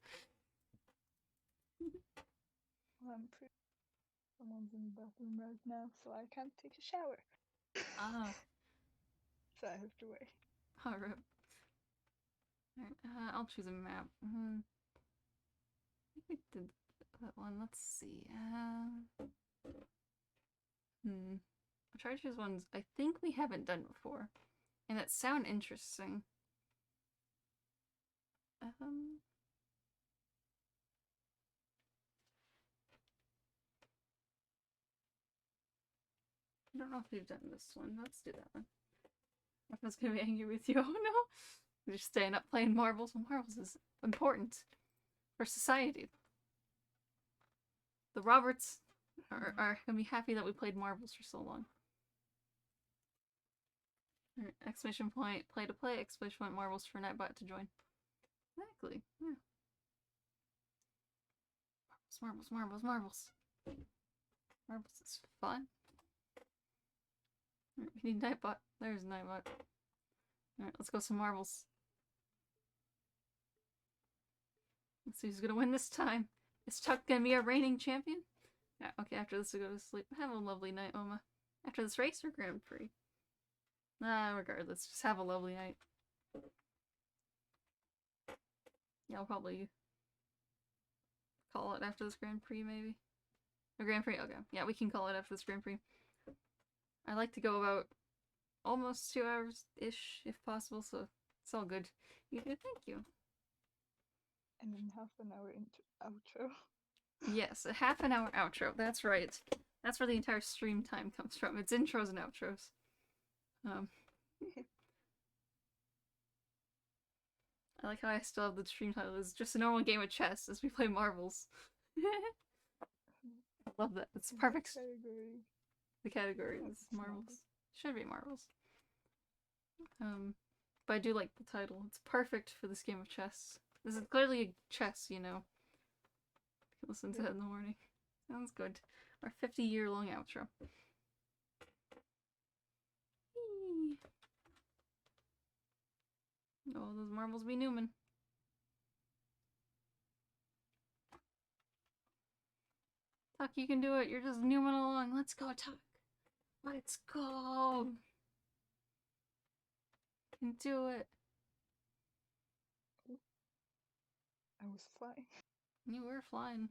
Well, I'm pretty. Someone's in the bathroom right now, so I can't take a shower. Ah, So I have to wait. alright. Alright, I'll choose a map. I think we did that one. Let's see. I'll try to choose ones I think we haven't done before. And that sound interesting. I don't know if we've done this one. Let's do that one. Everyone's gonna be angry with you. Oh no! You're just staying up playing marbles. Well, marbles is important for society. The Roberts are gonna be happy that we played marbles for so long. Alright, exclamation point, play to play, exclamation point, marbles for Nightbot to join. Exactly, yeah. Marbles, marbles, marbles, marbles. Marbles is fun. Alright, we need Nightbot. There's Nightbot. Alright, let's go some marbles. Let's see who's gonna win this time. Is Chuck gonna be our reigning champion? Yeah, okay, after this we'll go to sleep. Have a lovely night, Oma. After this race or Grand Prix? Regardless, just have a lovely night. Yeah, I'll probably call it after this Grand Prix, maybe? Or Grand Prix? Okay. Yeah, we can call it after this Grand Prix. I like to go about almost 2 hours-ish, if possible, so it's all good. You do, thank you. And then half an hour into outro. Yes, a half an hour outro, that's right. That's where the entire stream time comes from. It's intros and outros. I like how I still have the stream title. It's just a normal game of chess as we play marbles. I love that. It's And perfect. Category. The category Oh, is it's marbles. marbles. Should be marbles. But I do like the title. It's perfect for this game of chess. This is clearly a chess, you know. You can listen to it in the morning. Sounds good. Our 50-year-long outro. Whee! Oh, those marbles be Newman. Tuck, you can do it. You're just nooming along. Let's go, Tuck. Let's go. You can do it. I was flying. You were flying.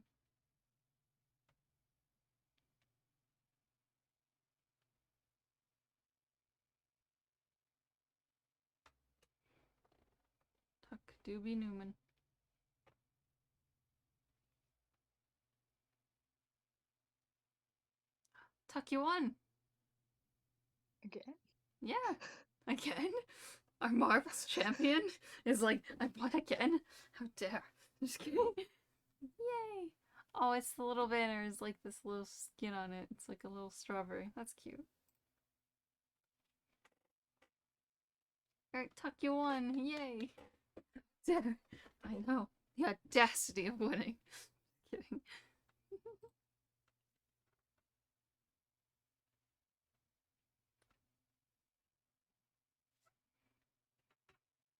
Tuck Doobie Newman. Tuck, you won. Again? Yeah, again. Our Marvel's champion is like, I won again. How dare? Just kidding. Yay! Oh, it's the little banner. Is like this little skin on it. It's like a little strawberry. That's cute. Alright, Tuck, you won. Yay! Dare. I know. The audacity of winning. Kidding.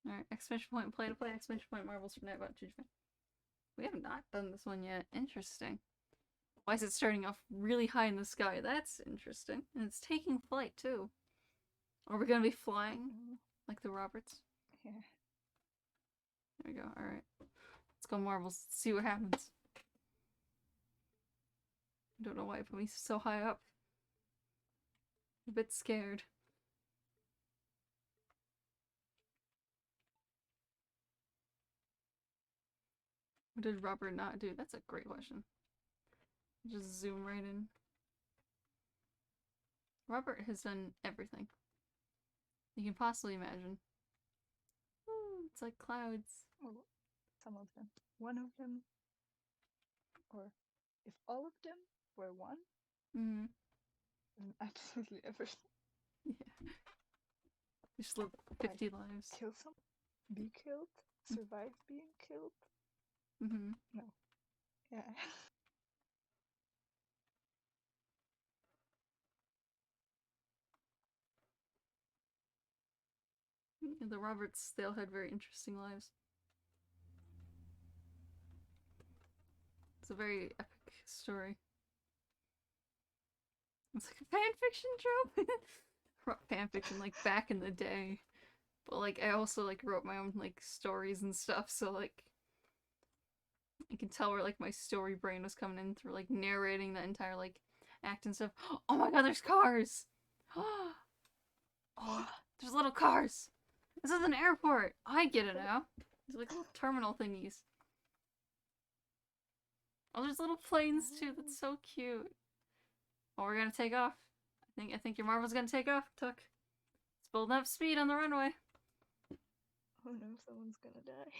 Alright, exclamation point, play to play, exclamation point, marbles for Nightbot to Japan. We have not done this one yet. Interesting. Why is it starting off really high in the sky? That's interesting. And it's taking flight, too. Are we gonna be flying? Like the Roberts? Yeah. There we go, alright. Let's go marbles, see what happens. I don't know why it put me so high up. I'm a bit scared. What did Robert not do? That's a great question. Just zoom right in. Robert has done everything you can possibly imagine. Ooh, it's like clouds. Well, some of them. One of them. Or if all of them were one, Mm-hmm. then absolutely everything. Yeah. Just live 50 lives. Kill someone, be killed, survive being killed. Mm-hmm. Yeah. The Roberts, they all had very interesting lives. It's a very epic story. It's like a fanfiction trope. Fanfiction like back in the day. But like I also like wrote my own like stories and stuff, so like you can tell where like my story brain was coming in through like narrating the entire like act and stuff. Oh my god, there's cars! Oh, there's little cars! This is an airport! I get it now. There's like little terminal thingies. Oh, there's little planes too, that's so cute. Oh, we're gonna take off. I think your Marvel's gonna take off, Tuck. It's building up speed on the runway. Oh no, someone's gonna die.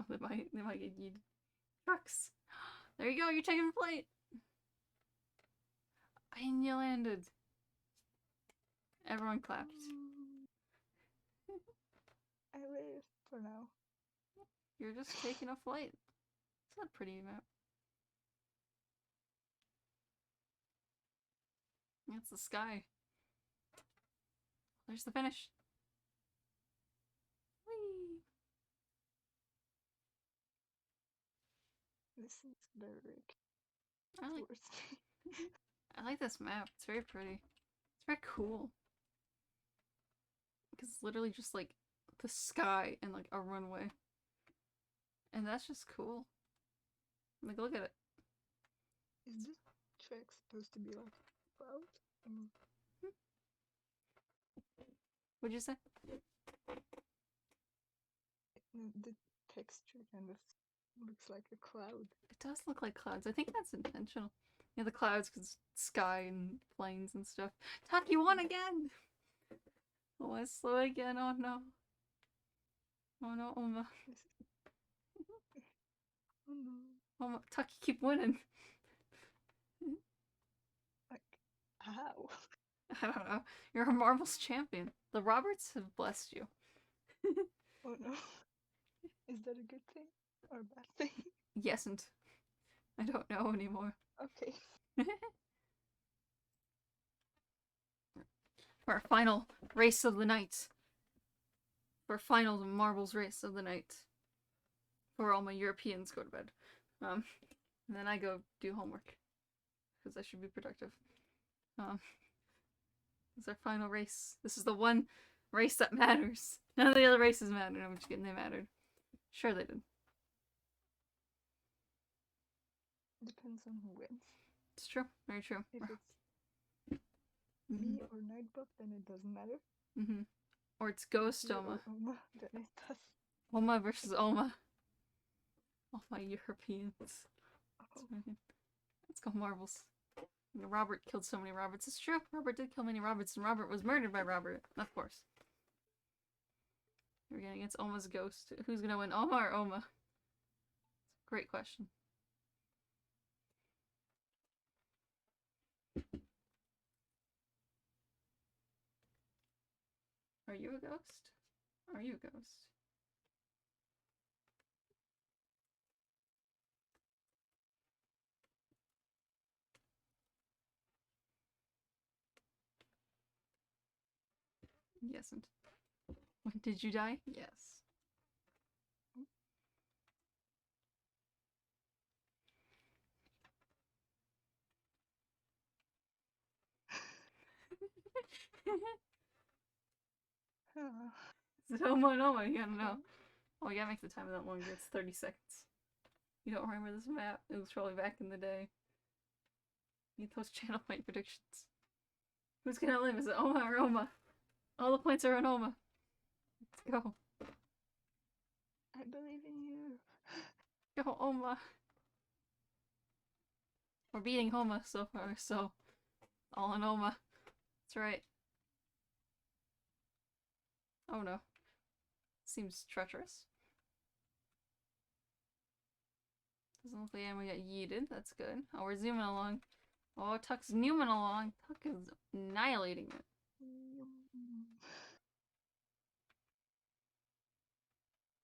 Oh, they might get yeeted. Trucks! There you go, you're taking flight! And you landed. Everyone clapped. I live for now. You're just taking a flight. It's not a pretty map. It's the sky. There's the finish. Whee! This is very I like towards me. I like this map. It's very pretty. It's very cool. Because it's literally just like the sky and like a runway. And that's just cool. Like, look at it. Is this track supposed to be like cloud? What'd you say? The texture kind of looks like a cloud. It does look like clouds. I think that's intentional. Yeah, the clouds because sky and planes and stuff. Tuck, you won again! Oh, I slow again. Oh no. Oh no, oh no. Oh no. Oh no. Tuck, you keep winning. Like, how? I don't know. You're a Marvel's champion. The Roberts have blessed you. Oh no. Is that a good thing or a bad thing? Yesn't. I don't know anymore. Okay. For our final race of the night. For our final Marbles race of the night. Before all my Europeans go to bed. And then I go do homework. because I should be productive. This is our final race. This is the one race that matters. None of the other races matter. I'm just kidding, they mattered. Sure they did. Depends on who wins. It's true. Very true. If it's me or Nightbot, then it doesn't matter. Mm-hmm. Or it's Ghost You Oma. or Oma, then it does. Oma versus Oma. Oh my Europeans. Oh, Let's go Marbles. You know, Robert killed so many Roberts. It's true. Robert did kill many Roberts, and Robert was murdered by Robert. Of course. We're going against Oma's ghost. Who's gonna win, Oma or Oma? Great question. Are you a ghost? Are you a ghost? Yes, and when did you die? Yes. Is it Oma and Oma? You gotta know. Oh, you gotta make the time that longer. It's 30 seconds. You don't remember this map? It was probably back in the day. Need those channel point predictions. Who's gonna live? Is it Oma or Oma? All the points are on Oma. Let's go. I believe in you. Go, Oma. We're beating Oma so far, so all in Oma. That's right. Oh no. Seems treacherous. Doesn't look like anyone got yeeted. That's good. Oh, we're zooming along. Oh, Tuck's zooming along. Tuck is annihilating it.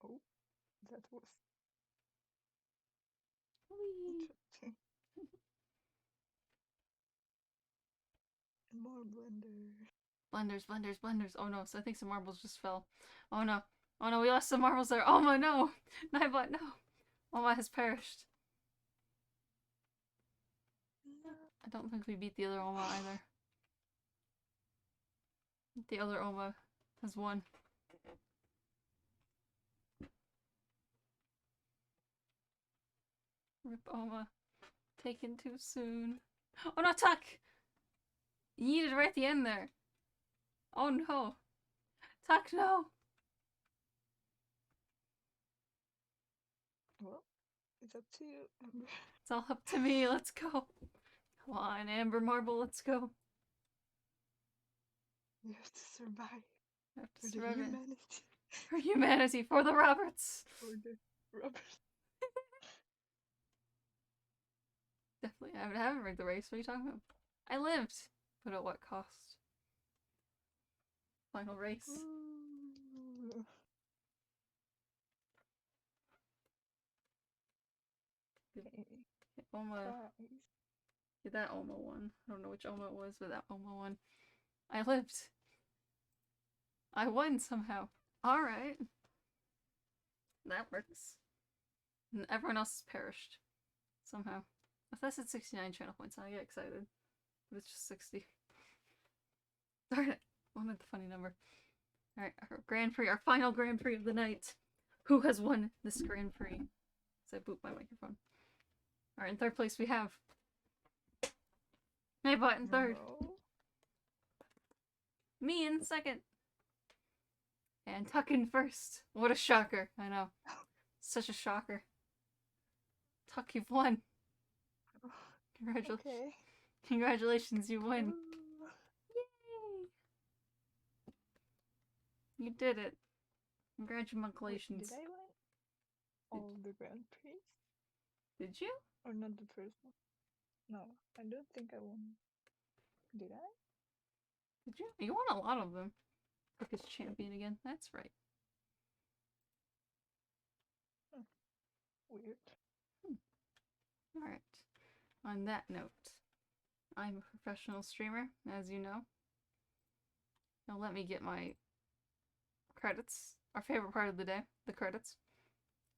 Oh, that was Whee! interesting. More blender. Blenders, blenders, blenders. Oh no, so I think some marbles just fell. Oh no. Oh no, we lost some marbles there. Oh my no! Nightbot, no! Oma has perished. No. I don't think we beat the other Oma either. The other Oma has won. Rip Oma. Taken too soon. Oh no, Tuck! Yeeted right at the end there. Oh no. Tuck, no! Well, it's up to you, Amber. It's all up to me, let's go. Come on, Amber Marble, let's go. You have to survive I have to for the survive it. humanity. For humanity, for the Roberts! For the Robert. Definitely, I haven't rigged the race, what are you talking about? I lived! But at what cost? Final race. Ooh. Okay. Oma. Prize. Yeah, that Oma won. I don't know which Oma it was, but that Oma won. I lived. I won somehow. Alright. That works. And everyone else has perished. Somehow. If that's at 69 channel points, I get excited. But it's just 60. Darn it. Wanted the funny number. Alright, our Grand Prix, our final Grand Prix of the night. Who has won this Grand Prix? As I boot my microphone. Alright, in third place we have Nightbot in third. No. Me in second. And Tuck in first. What a shocker. I know. Such a shocker. Tuck, you've won. Congratulations. Okay. Congratulations, you win. Ooh. Yay! You did it. Wait, Congratulations. did I win all the Grand Prix? Did you? Or not the first one? No, I don't think I won. Did I? Did you? You won a lot of them. Tuck is champion again. That's right. Weird. Alright. On that note, I'm a professional streamer, as you know. Now let me get my credits. Our favorite part of the day, the credits.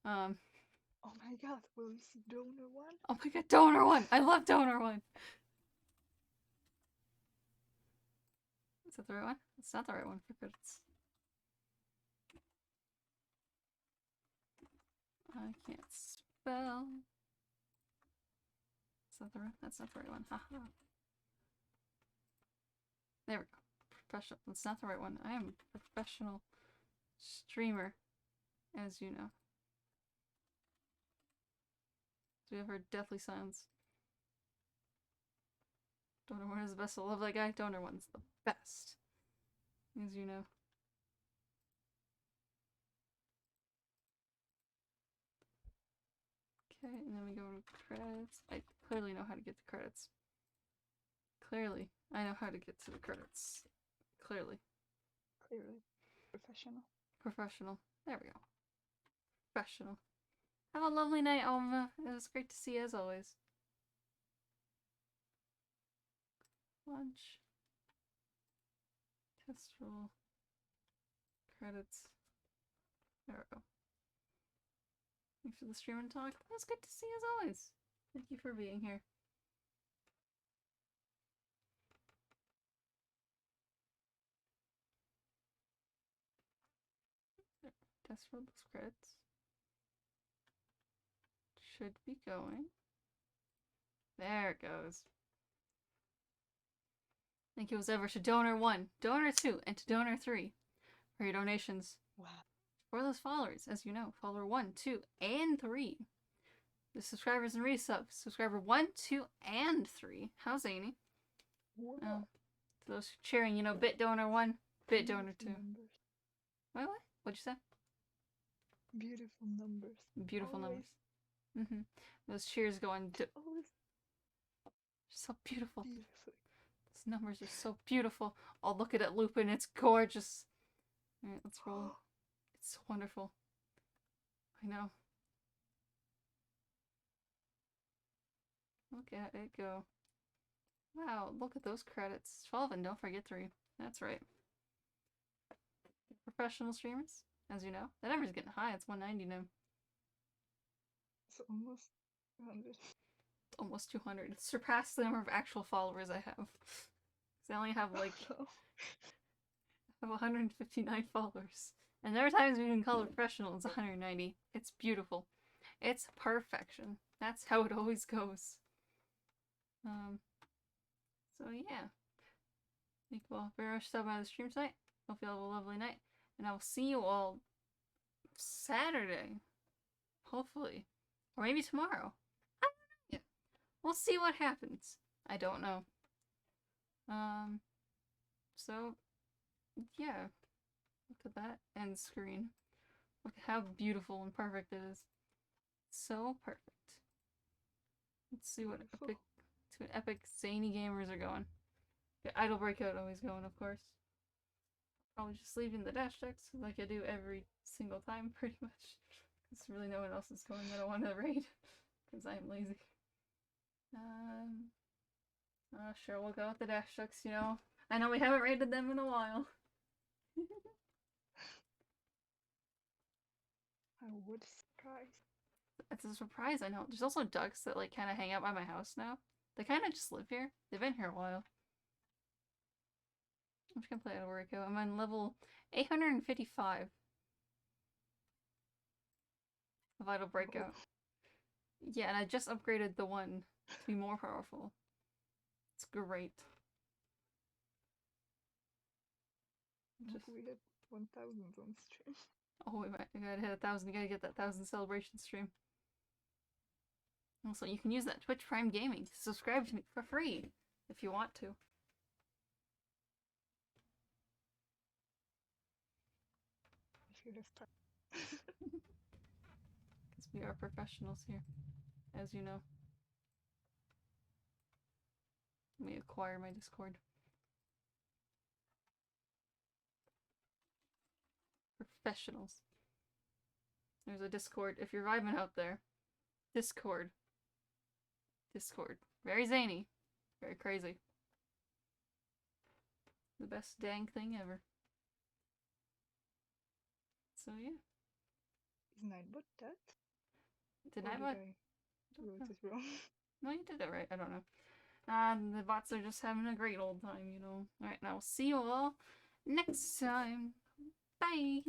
Oh my god, will you see Donor 1? Oh my god, Donor 1! I love Donor 1! Is that the right one? It's not the right one for credits. I can't spell. Is that the right? That's not the right one. Haha. There we go. Professional. That's not the right one. I am a professional streamer, as you know. So we have our deathly silence. Donor 1 is the best. I love that guy. Donor 1's the best, as you know. Okay, and then we go to credits. I clearly know how to get the credits. Clearly, I know how to get to the credits. Clearly. Clearly. Professional. Professional. There we go. Professional. Have a lovely night, Alma. It was great to see you as always. Lunch. Test roll. Credits. There we go. Thanks for the stream and talk. It was good to see you as always. Thank you for being here. Test roll those credits. Should be going. There it goes. Thank you as ever to Donor 1, Donor 2, and to Donor 3 for your donations. Wow. For those followers, as you know, follower 1, 2, and 3. The subscribers and resubs. Subscriber 1, 2, and 3. How zany. Wow. To those cheering, you know, Bit Donor 1, Bit Donor 2. Numbers. What? What'd you say? Beautiful numbers. Beautiful Always. numbers. Those cheers going. Always So beautiful. beautifully. Those numbers are so beautiful. Oh, look at it, Lupin. It's gorgeous. Alright, let's roll. It's wonderful. I know. Look at it go. Wow, look at those credits. 12 and don't forget 3. That's right. Professional streamers, as you know. That number's getting high. It's 190 now. It's almost 100. It's almost 200. It's surpassed the number of actual followers I have. 'Cause I only have like Oh. I have 159 followers. And there are times we can call it professional, it's 190. It's beautiful. It's perfection. That's how it always goes. So yeah. Thank you all very much for stopping by the stream tonight. Hope you all have a lovely night. And I will see you all Saturday. Hopefully. Or maybe tomorrow. I don't know yet. We'll see what happens. I don't know. So yeah. Look at that end screen. Look at how beautiful and perfect it is. So perfect. Let's see what epic zany gamers are going. Okay, Idle Breakout always going, of course. Probably just leaving the dash decks like I do every single time, pretty much. Because really no one else is going that I want to raid. Because I am lazy. Sure, we'll go with the dash decks, you know. I know we haven't raided them in a while. I would surprise. It's a surprise, I know. There's also ducks that like kind of hang out by my house now. They kind of just live here. They've been here a while. I'm just gonna play Idle Breakout. I'm on level 855 of Idle Breakout. Yeah, and I just upgraded the one to be more powerful. It's great. Just we hit 1,000 on stream. Oh, we gotta hit 1,000. You gotta get that 1,000 celebration stream. Also, you can use that Twitch Prime Gaming to subscribe to me for free if you want to. If you have time. Because we are professionals here, as you know. Let me acquire my Discord. Professionals. There's a Discord. If you're vibing out there, Discord. Discord. Very zany. Very crazy. The best dang thing ever. So yeah. Is Nightbot dead? Did Or I did what? I wrote it wrong? No, you did it right. I don't know. And the bots are just having a great old time, you know. Alright, now we'll see you all next time. Bye!